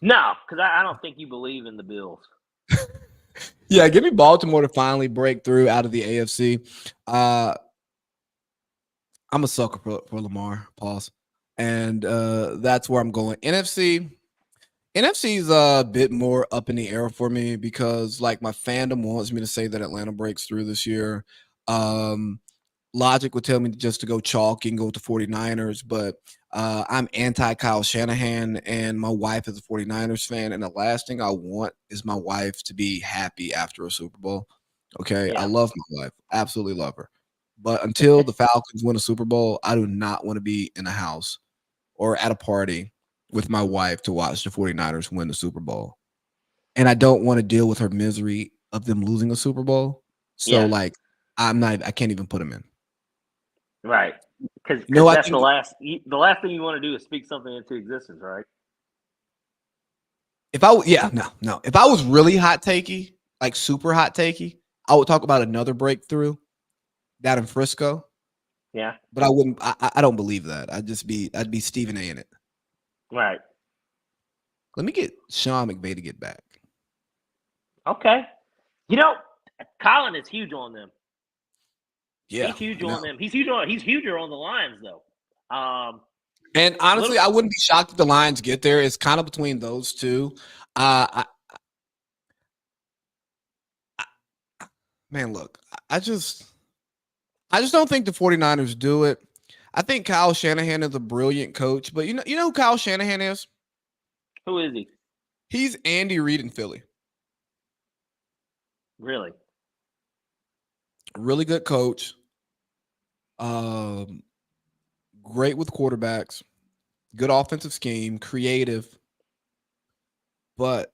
No, because I don't think you believe in the Bills. Yeah, give me Baltimore to finally break through out of the AFC. I'm a sucker for Lamar. Pause. And that's where I'm going. NFC is a bit more up in the air for me because like my fandom wants me to say that Atlanta breaks through this year. Logic would tell me just to go chalk and go with the 49ers, but I'm anti Kyle Shanahan and my wife is a 49ers fan. And the last thing I want is my wife to be happy after a Super Bowl. Okay. Yeah. I love my wife. Absolutely love her. But until the Falcons win a Super Bowl, I do not want to be in a house or at a party with my wife to watch the 49ers win the Super Bowl. And I don't want to deal with her misery of them losing a Super Bowl. So like I can't even put them in. Right. Because that's the last thing you want to do is speak something into existence, right? If I was really hot takey, like super hot takey, I would talk about another breakthrough down in Frisco. Yeah. But I wouldn't. I don't believe that. I'd be Stephen A. in it. Right. Let me get Sean McVay to get back. Okay. You know, Colin is huge on them. Yeah, he's huge on them. He's huger on the Lions though. And honestly, I wouldn't be shocked if the Lions get there. It's kind of between those two. Man, look, I just don't think the 49ers do it. I think Kyle Shanahan is a brilliant coach, but you know who Kyle Shanahan is? Who is he? He's Andy Reid in Philly. Really? Really good coach. Great with quarterbacks. Good offensive scheme, creative. But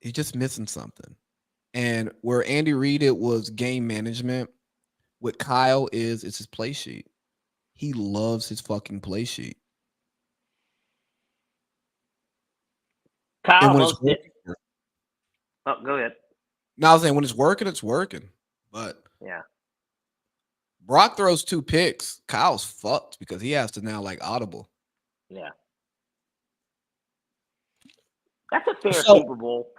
he's just missing something. And where Andy Reid it was game management, what Kyle is his play sheet. He loves his fucking play sheet. Kyle And when go ahead. Now I was saying when it's working, it's working. But Yeah. Brock throws 2 picks. Kyle's fucked because he has to now like audible. Yeah. That's a fair So- Super Bowl.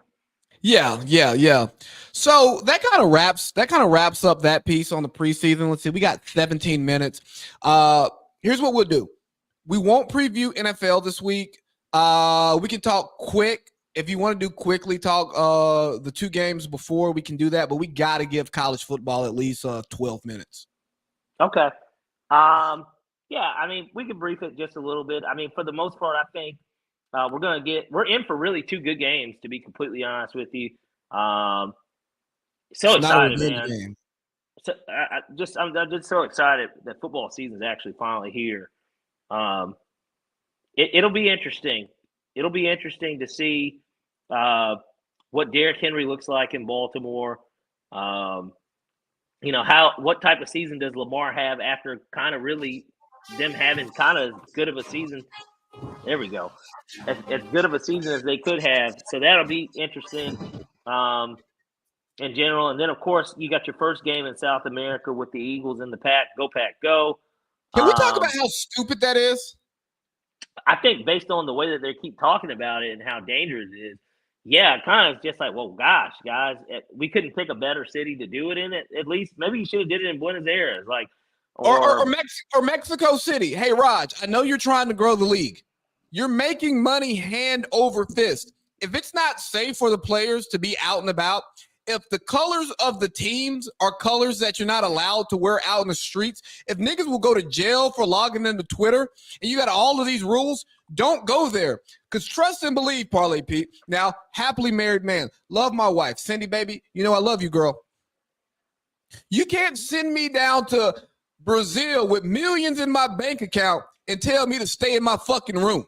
Yeah. So that kind of wraps up that piece on the preseason. Let's see, we got 17 minutes. Here's what we'll do. We won't preview NFL this week. We can talk quick. If you want to do quickly talk the 2 games before, we can do that, but we got to give college football at least 12 minutes. Okay. Yeah, I mean, we can brief it just a little bit. I mean, for the most part, I think we're in for really 2 good games, to be completely honest with you. So It's not a excited, revenge man. game. So, I'm just so excited that football season is actually finally here. It'll be interesting. It'll be interesting to see what Derrick Henry looks like in Baltimore. What type of season does Lamar have after kind of really them having kind of as good of a season? There we go. As good of a season as they could have. So that'll be interesting in general. And then, of course, you got your first game in South America with the Eagles and the Pack. Go, Pack, go. Can we talk about how stupid that is? I think based on the way that they keep talking about it and how dangerous it is, yeah, kind of just like, well, gosh, guys, we couldn't pick a better city to do it in. At least maybe you should have did it in Buenos Aires, like, or Mexico City. Hey, Raj, I know you're trying to grow the league. You're making money hand over fist. If it's not safe for the players to be out and about, if the colors of the teams are colors that you're not allowed to wear out in the streets, if niggas will go to jail for logging into Twitter, and you got all of these rules, don't go there. Because trust and believe, Parlay Pete. Now, happily married man. Love my wife. Cindy, baby, you know I love you, girl. You can't send me down to Brazil with millions in my bank account and tell me to stay in my fucking room.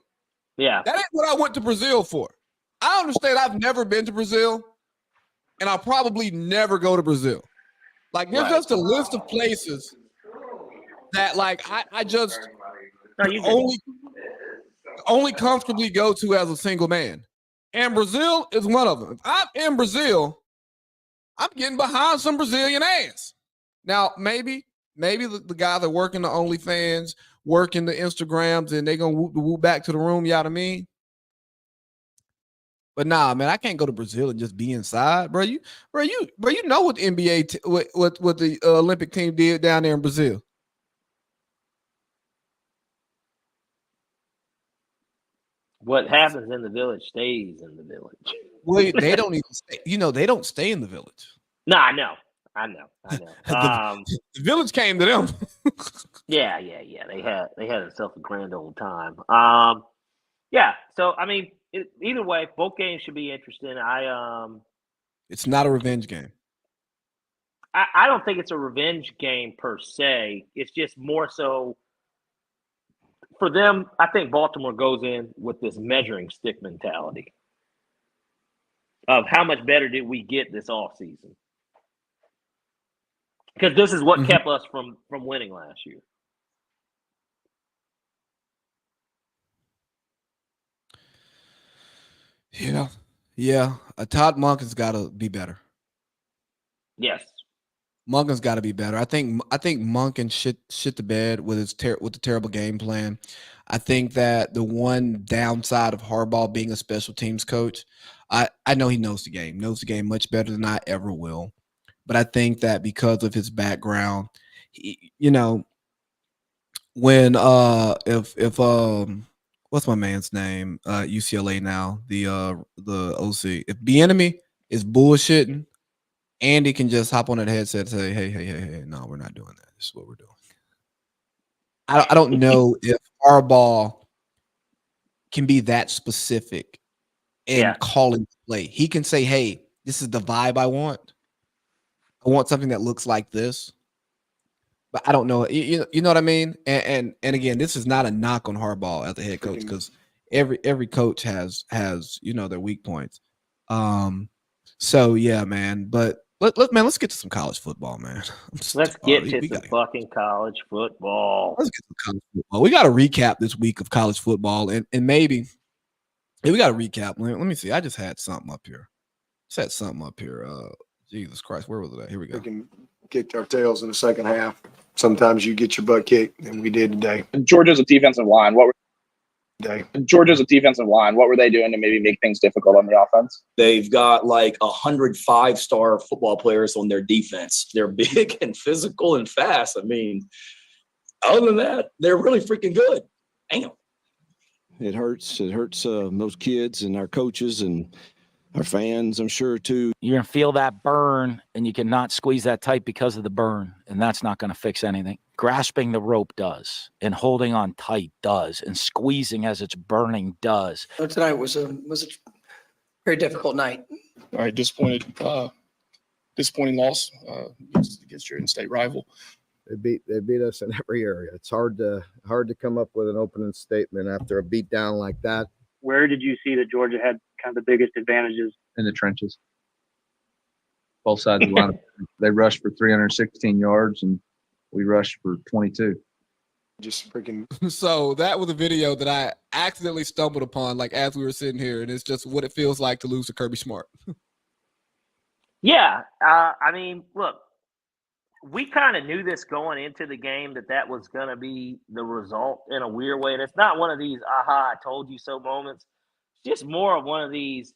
Yeah. That ain't what I went to Brazil for. I understand I've never been to Brazil, and I'll probably never go to Brazil. Like, there's just a list of places that, like, I just only comfortably go to as a single man. And Brazil is one of them. If I'm in Brazil, I'm getting behind some Brazilian ass. Now, maybe the guys that work in the OnlyFans, working the Instagrams, and they're going to whoop back to the room, you know what I mean? But nah, man, I can't go to Brazil and just be inside, bro. You know what the NBA, what the Olympic team did down there in Brazil. What happens in the village stays in the village. Well, they don't even stay. They don't stay in the village. No, I know. The village came to them. Yeah. They had themselves a grand old time. Yeah. So I mean, either way, both games should be interesting. It's not a revenge game. I don't think it's a revenge game per se. It's just more so for them. I think Baltimore goes in with this measuring stick mentality of how much better did we get this offseason. Because this is what kept us from winning last year. Yeah. Todd Monken's got to be better. Yes, Monken's got to be better. I think Monken shit the bed with the terrible game plan. I think that the one downside of Harbaugh being a special teams coach, I know he knows the game much better than I ever will. But I think that because of his background, when if what's my man's name? UCLA now, the OC. If Bieniemy is bullshitting, Andy can just hop on that headset and say, hey, no, we're not doing that. This is what we're doing. I don't know if Harbaugh can be that specific in calling play. He can say, hey, this is the vibe I want. I want something that looks like this. But I don't know. You know what I mean? And again, this is not a knock on Harbaugh as the head coach, because every coach has their weak points. So yeah, man. But let's get to some college football, man. Let's get to some fucking college football. Let's get to college football. We got to recap this week of college football, and maybe we got to recap. Let me see. I just had something up here. Jesus Christ, where was it at? Here we go. Freaking kicked our tails in the second half. Sometimes you get your butt kicked, and we did today. Georgia's a defensive line. What were they doing to maybe make things difficult on the offense? They've got like 105-star football players on their defense. They're big and physical and fast. I mean, other than that, they're really freaking good. Damn. It hurts. It hurts those kids and our coaches and our fans, I'm sure, too. You're going to feel that burn, and you cannot squeeze that tight because of the burn, and that's not going to fix anything. Grasping the rope does, and holding on tight does, and squeezing as it's burning does. Tonight was a very difficult night. All right, disappointing loss against your in-state rival. They beat us in every area. It's hard to come up with an opening statement after a beat down like that. Where did you see that Georgia had kind of the biggest advantages? In the trenches. Both sides of the line. They rushed for 316 yards and we rushed for 22. Just freaking. So that was a video that I accidentally stumbled upon, like as we were sitting here, and it's just what it feels like to lose to Kirby Smart. Yeah, I mean, look, we kind of knew this going into the game that was going to be the result in a weird way. And it's not one of these, aha, I told you so moments. It's just more of one of these,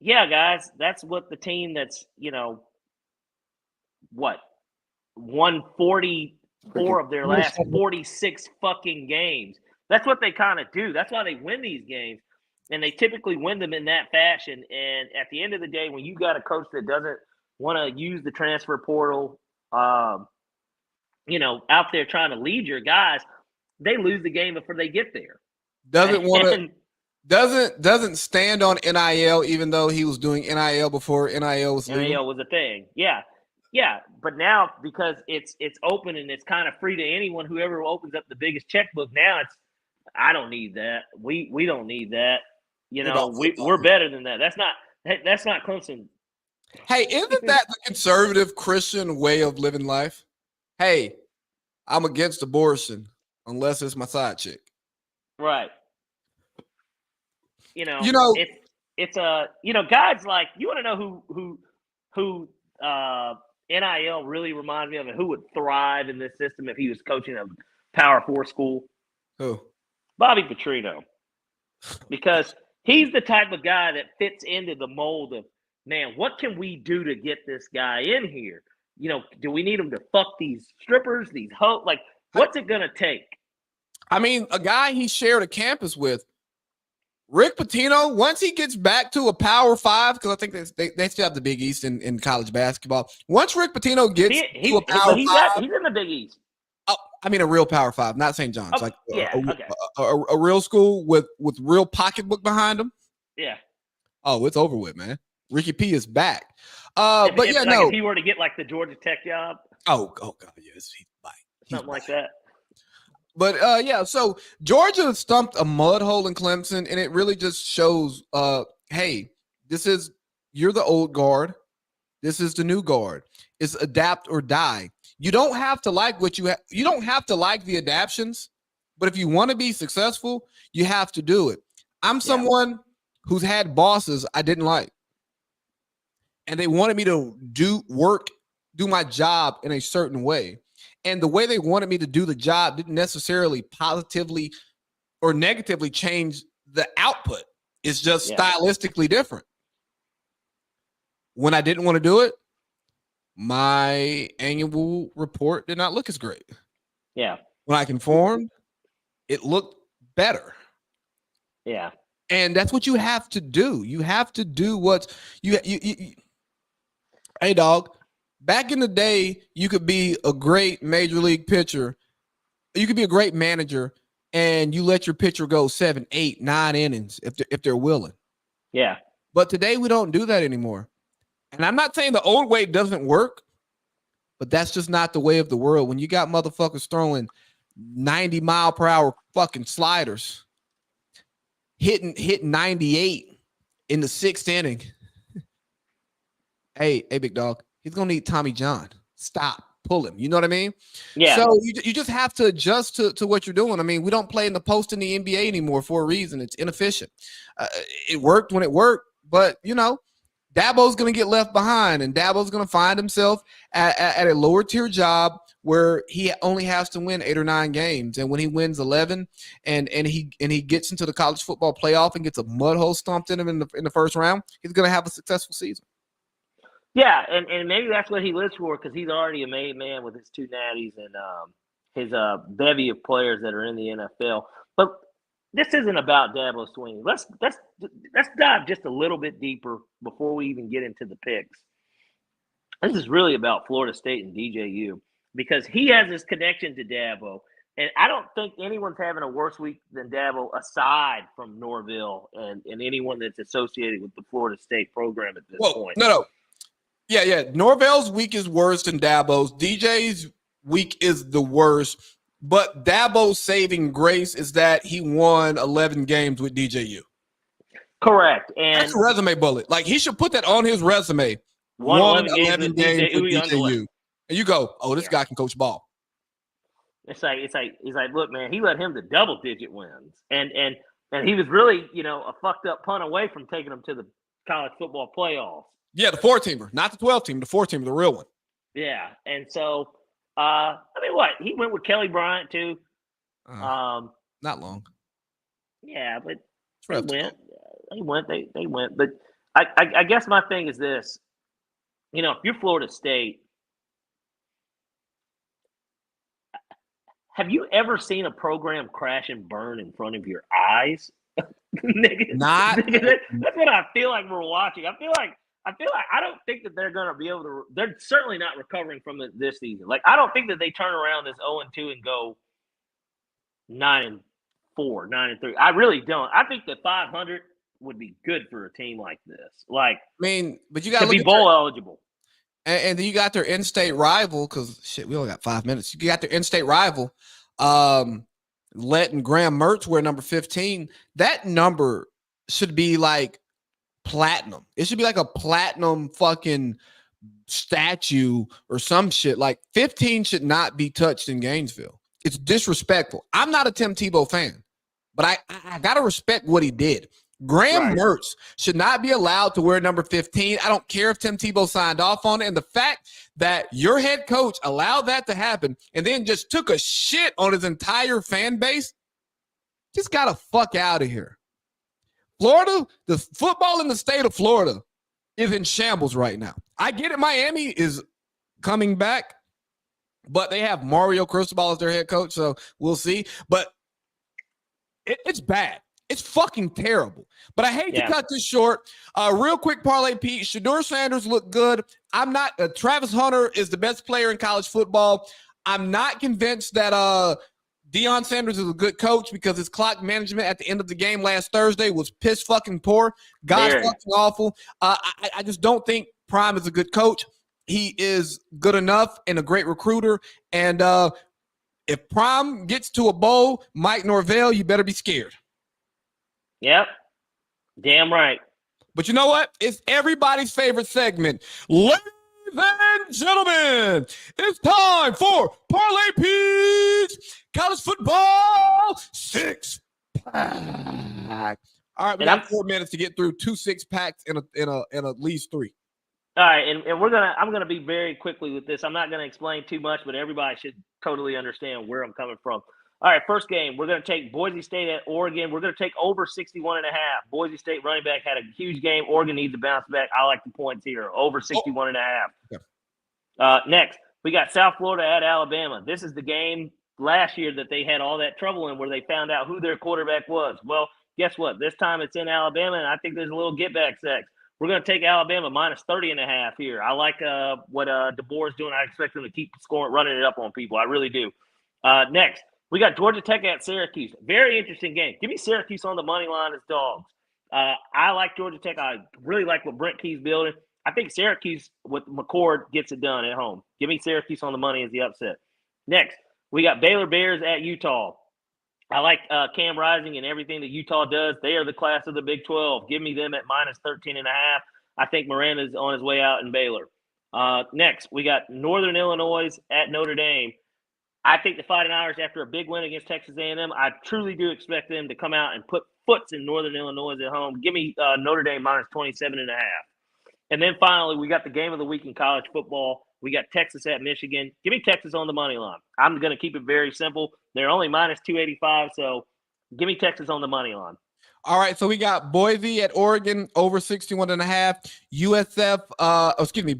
yeah, guys, that's what the team that's, won 44 of their last 46 fucking games. That's what they kind of do. That's why they win these games. And they typically win them in that fashion. And at the end of the day, when you got a coach that doesn't want to use the transfer portal, out there trying to lead your guys, they lose the game before they get there. Doesn't stand on NIL, even though he was doing NIL before NIL was legal. NIL was a thing. Yeah. But now because it's open and it's kind of free to anyone, whoever opens up the biggest checkbook, now I don't need that. We don't need that. We're better than that. That's not Clemson. Hey, isn't that the conservative Christian way of living life? Hey, I'm against abortion unless it's my side chick. Right. It's guys like, you want to know who NIL really reminds me of, and who would thrive in this system if he was coaching a Power 4 school? Who? Bobby Petrino. Because he's the type of guy that fits into the mold of, man, what can we do to get this guy in here? Do we need him to fuck these strippers, these hoes? Like, what's it going to take? I mean, a guy he shared a campus with, Rick Pitino, once he gets back to a Power 5, because I think they still have the Big East in college basketball. Once Rick Pitino gets to a Power 5. He's in the Big East. Oh, I mean a real Power 5, not St. John's. Oh, a real school with real pocketbook behind him. Yeah. Oh, it's over with, man. Ricky P is back. If he were to get like the Georgia Tech job. Oh God, yes, he's something like that. But so Georgia stumped a mud hole in Clemson, and it really just shows, hey, you're the old guard. This is the new guard. It's adapt or die. You don't have to like what you have. You don't have to like the adaptions, but if you want to be successful, you have to do it. I'm someone who's had bosses I didn't like, and they wanted me to do my job in a certain way. And the way they wanted me to do the job didn't necessarily positively or negatively change the output. It's just stylistically different. When I didn't want to do it, my annual report did not look as great. Yeah. When I conformed, it looked better. Yeah. And that's what you have to do. You have to do what you hey, dog. Back in the day, you could be a great major league pitcher. You could be a great manager, and you let your pitcher go 7, 8, 9 innings if they're willing. Yeah. But today we don't do that anymore. And I'm not saying the old way doesn't work, but that's just not the way of the world. When you got motherfuckers throwing 90-mile-per-hour fucking sliders, hitting 98 in the 6th inning. Hey, big dog. He's going to need Tommy John. Stop. Pull him. You know what I mean? Yeah. So you just have to adjust to what you're doing. I mean, we don't play in the post in the NBA anymore for a reason. It's inefficient. It worked when it worked, but, Dabo's going to get left behind, and Dabo's going to find himself at a lower tier job where he only has to win 8 or 9 games. And when he wins 11 and he gets into the college football playoff and gets a mud hole stomped in him in the first round, he's going to have a successful season. Yeah, and maybe that's what he lives for, because he's already a made man with his 2 natties and his bevy of players that are in the NFL. But this isn't about Dabo Swinney. Let's dive just a little bit deeper before we even get into the picks. This is really about Florida State and DJU, because he has this connection to Dabo, and I don't think anyone's having a worse week than Dabo, aside from Norvell and anyone that's associated with the Florida State program at this point. No. Yeah. Norvell's week is worse than Dabo's. DJ's week is the worst. But Dabo's saving grace is that he won 11 games with DJU. Correct. And that's a resume bullet. Like, he should put that on his resume. Won 11 games with DJU. And you go, oh, this guy can coach ball. It's like, look, man, he led him to double-digit wins. And he was really, a fucked up punt away from taking him to the college football playoffs. Yeah, the 4-teamer, not the 12-teamer, the 4-teamer, the real one. Yeah. And so, he went with Kelly Bryant too. Not long. Yeah, but they went. But I guess my thing is this, if you're Florida State, have you ever seen a program crash and burn in front of your eyes? Not. That's what I feel like we're watching. I feel like I don't think that they're going to be able to. They're certainly not recovering from it this season. Like, I don't think that they turn around this 0-2 and go 9-4, 9-3. I really don't. I think that 500 would be good for a team like this. Like, but you got to be bowl eligible. And then you got their in-state rival, because shit, we only got 5 minutes. You got their in-state rival, letting Graham Mertz wear number 15. That number should be like platinum. It should be like a platinum fucking statue or some shit. Like, 15 should not be touched in Gainesville. It's disrespectful. I'm not a Tim Tebow fan, but I gotta respect what he did. Graham Mertz should not be allowed to wear number 15. I don't care if Tim Tebow signed off on it. And the fact that your head coach allowed that to happen and then just took a shit on his entire fan base, just got to fuck out of here. Florida, the football in the state of Florida is in shambles right now. I get it. Miami is coming back, but they have Mario Cristobal as their head coach, so we'll see. But it's bad. It's fucking terrible. But I hate to cut this short. Real quick parlay, Pete. Shedeur Sanders looked good. I'm not Travis Hunter is the best player in college football. I'm not convinced that Deion Sanders is a good coach, because his clock management at the end of the game last Thursday was piss fucking poor. God fucking awful. I just don't think Prime is a good coach. He is good enough and a great recruiter. And if Prime gets to a bowl, Mike Norvell, you better be scared. Yep. Damn right. But you know what? It's everybody's favorite segment. Ladies and gentlemen, it's time for Parlay Pete's College Football 6-pack. All right, we got 4 minutes to get through 2 6-packs in at least 3. All right, and I'm gonna be very quickly with this. I'm not gonna explain too much, but everybody should totally understand where I'm coming from. All right, first game, we're going to take Boise State at Oregon. We're going to take over 61.5. Boise State running back had a huge game. Oregon needs to bounce back. I like the points here, over 61.5. Okay. Next, we got South Florida at Alabama. This is the game last year that they had all that trouble in, where they found out who their quarterback was. Well, guess what? This time it's in Alabama, and I think there's a little get-back sex. We're going to take Alabama minus 30.5 here. I like what DeBoer is doing. I expect them to keep scoring, running it up on people. I really do. Next, we got Georgia Tech at Syracuse. Very interesting game. Give me Syracuse on the money line as dogs. I like Georgia Tech. I really like what Brent Key's building. I think Syracuse with McCord gets it done at home. Give me Syracuse on the money as the upset. Next, we got Baylor Bears at Utah. I like Cam Rising and everything that Utah does. They are the class of the Big 12. Give me them at minus 13.5. I think Miranda's on his way out in Baylor. Next, we got Northern Illinois at Notre Dame. I think the Fighting Irish, after a big win against Texas A&M, I truly do expect them to come out and put foots in Northern Illinois at home. Give me Notre Dame minus 27.5. And then finally, we got the game of the week in college football. We got Texas at Michigan. Give me Texas on the money line. I'm going to keep it very simple. They're only minus 285, so give me Texas on the money line. All right, so we got Boise at Oregon over 61.5.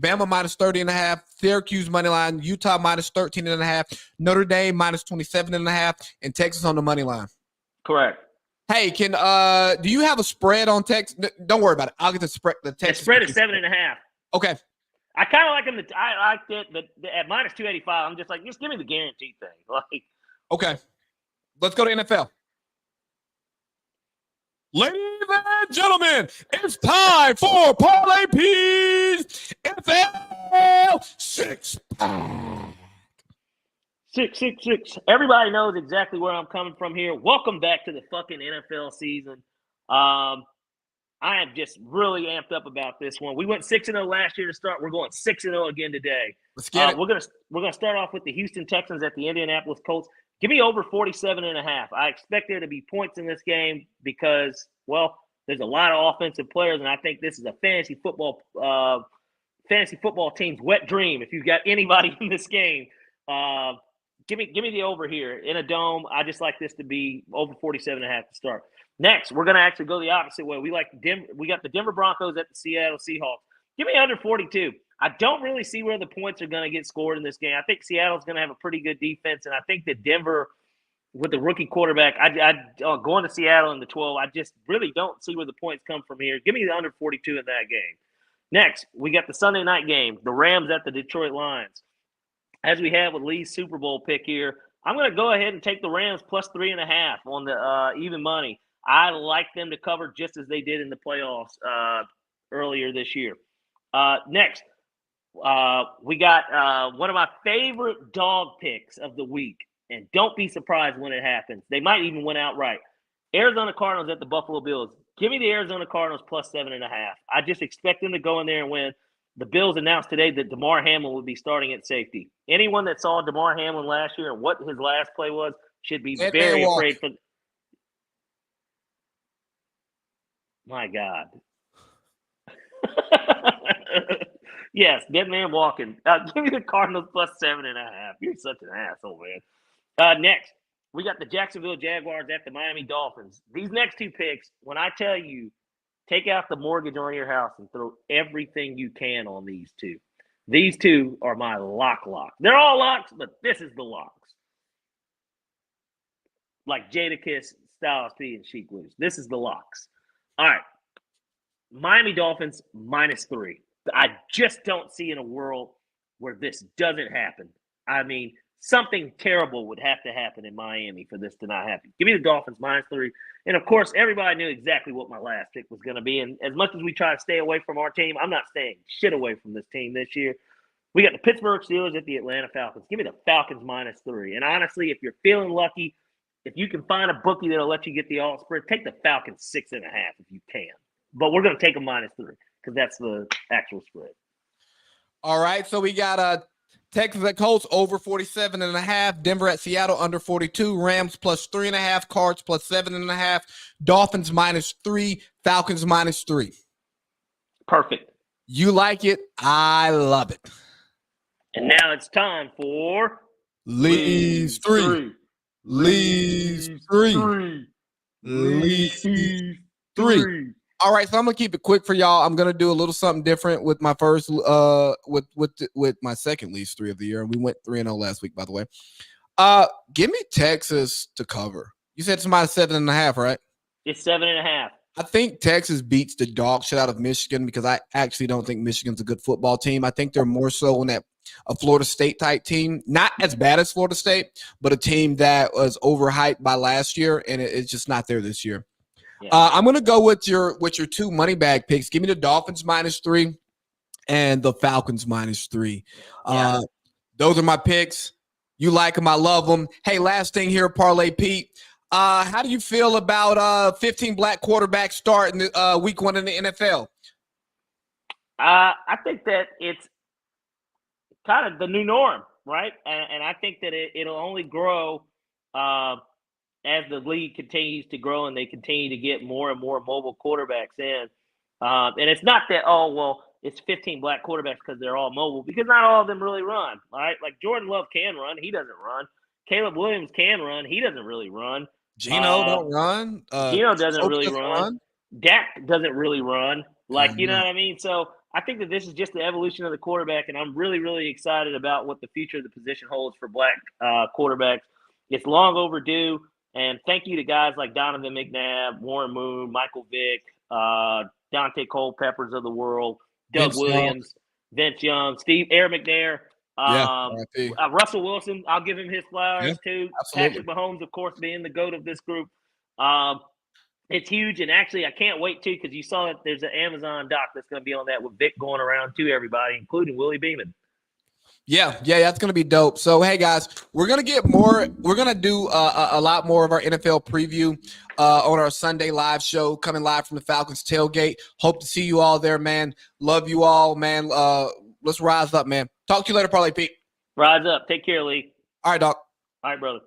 Bama minus 30.5. Syracuse money line. Utah minus 13.5. Notre Dame minus 27.5. And Texas on the money line. Correct. Hey, do you have a spread on Texas? Don't worry about it. I'll get the spread. The Texas spread is 7.5. Okay. I kind of like them. I like it, but at minus 285, I'm just like, just give me the guaranteed thing. Like, okay, let's go to NFL. Ladies and gentlemen, it's time for Parlay P's NFL 6-pack. 666. Everybody knows exactly where I'm coming from here. Welcome back to the fucking NFL season. I am just really amped up about this one. We went 6-0 last year to start. We're going 6-0 again today. Let's get it. We're gonna start off with the Houston Texans at the Indianapolis Colts. Give me over 47.5. I expect there to be points in this game because, well, there's a lot of offensive players, and I think this is a fantasy football team's wet dream. If you've got anybody in this game, give me the over here in a dome. I just like this to be over 47.5 to start. Next, we're going to actually go the opposite way. We got the Denver Broncos at the Seattle Seahawks. Give me under 42. I don't really see where the points are going to get scored in this game. I think Seattle's going to have a pretty good defense, and I think that Denver, with the rookie quarterback, going to Seattle in the 12, I just really don't see where the points come from here. Give me the under 42 in that game. Next, we got the Sunday night game, the Rams at the Detroit Lions. As we have with Lee's Super Bowl pick here, I'm going to go ahead and take the Rams plus 3.5 on the even money. I like them to cover just as they did in the playoffs earlier this year. Next, we got one of my favorite dog picks of the week, and don't be surprised when it happens. They might even win outright. Arizona Cardinals at the Buffalo Bills. Give me the Arizona Cardinals plus 7.5. I just expect them to go in there and win. The Bills announced today that Damar Hamlin would be starting at safety. Anyone that saw Damar Hamlin last year and what his last play was should be very afraid for. My God. Yes, dead man walking. Give me the Cardinals plus 7.5. You're such an asshole, man. Next, we got the Jacksonville Jaguars at the Miami Dolphins. These next two picks, when I tell you, take out the mortgage on your house and throw everything you can on these two. These two are my locks. They're all locks, but this is the locks. Like Jadakiss, Styles P, and Sheik Lose. This is the locks. All right. Miami Dolphins -3. I just don't see in a world where this doesn't happen. I mean, something terrible would have to happen in Miami for this to not happen. Give me the Dolphins -3. And, of course, everybody knew exactly what my last pick was going to be. And as much as we try to stay away from our team, I'm not staying shit away from this team this year. We got the Pittsburgh Steelers at the Atlanta Falcons. Give me the Falcons -3. And, honestly, if you're feeling lucky, if you can find a bookie that'll let you get the alt spread, take the Falcons 6.5 if you can. But we're going to take a -3 because that's the actual spread. All right, so we got Texas at Colts over 47.5, Denver at Seattle under 42, Rams plus 3.5, Cards plus 7.5, Dolphins -3, Falcons -3. Perfect. You like it? I love it. And now it's time for Leaves 3. Leaves 3. Leaves 3. All right, so I'm gonna keep it quick for y'all. I'm gonna do a little something different with my first, with my second Leaves 3 of the year. We went 3-0 last week, by the way. Give me Texas to cover. You said it's -7.5, right? It's 7.5. I think Texas beats the dog shit out of Michigan because I actually don't think Michigan's a good football team. I think they're more so in that a Florida State type team, not as bad as Florida State, but a team that was overhyped by last year, and it's just not there this year. Yeah. I'm going to go with your two money bag picks. Give me the Dolphins -3 and the Falcons -3. Yeah. Those are my picks. You like them. I love them. Hey, last thing here, Parlay Pete. How do you feel about 15 black quarterbacks starting week 1 in the NFL? I think that it's kind of the new norm, right? And I think that it'll only grow as the league continues to grow and they continue to get more and more mobile quarterbacks in. And it's not that, it's 15 black quarterbacks because they're all mobile, because not all of them really run. All right, like Jordan Love can run, he doesn't run. Caleb Williams can run, he doesn't really run. Geno don't run. Geno doesn't Pope really doesn't run. Dak doesn't really run. Like, you know what I mean? So I think that this is just the evolution of the quarterback, and I'm really, really excited about what the future of the position holds for black quarterbacks. It's long overdue, and thank you to guys like Donovan McNabb, Warren Moon, Michael Vick, Dante Culpeppers of the world, Doug Vince Williams, Vince Young, Aaron McNair, Russell Wilson. I'll give him his flowers too. Absolutely. Patrick Mahomes, of course, being the GOAT of this group. It's huge, and actually, I can't wait too, because you saw that there's an Amazon doc that's going to be on that with Vic going around to everybody, including Willie Beeman. Yeah, that's going to be dope. So, hey, guys, we're going to get more. We're going to do a lot more of our NFL preview on our Sunday live show, coming live from the Falcons tailgate. Hope to see you all there, man. Love you all, man. Let's rise up, man. Talk to you later, Parlay Pete. Rise up. Take care, Lee. All right, Doc. All right, brother.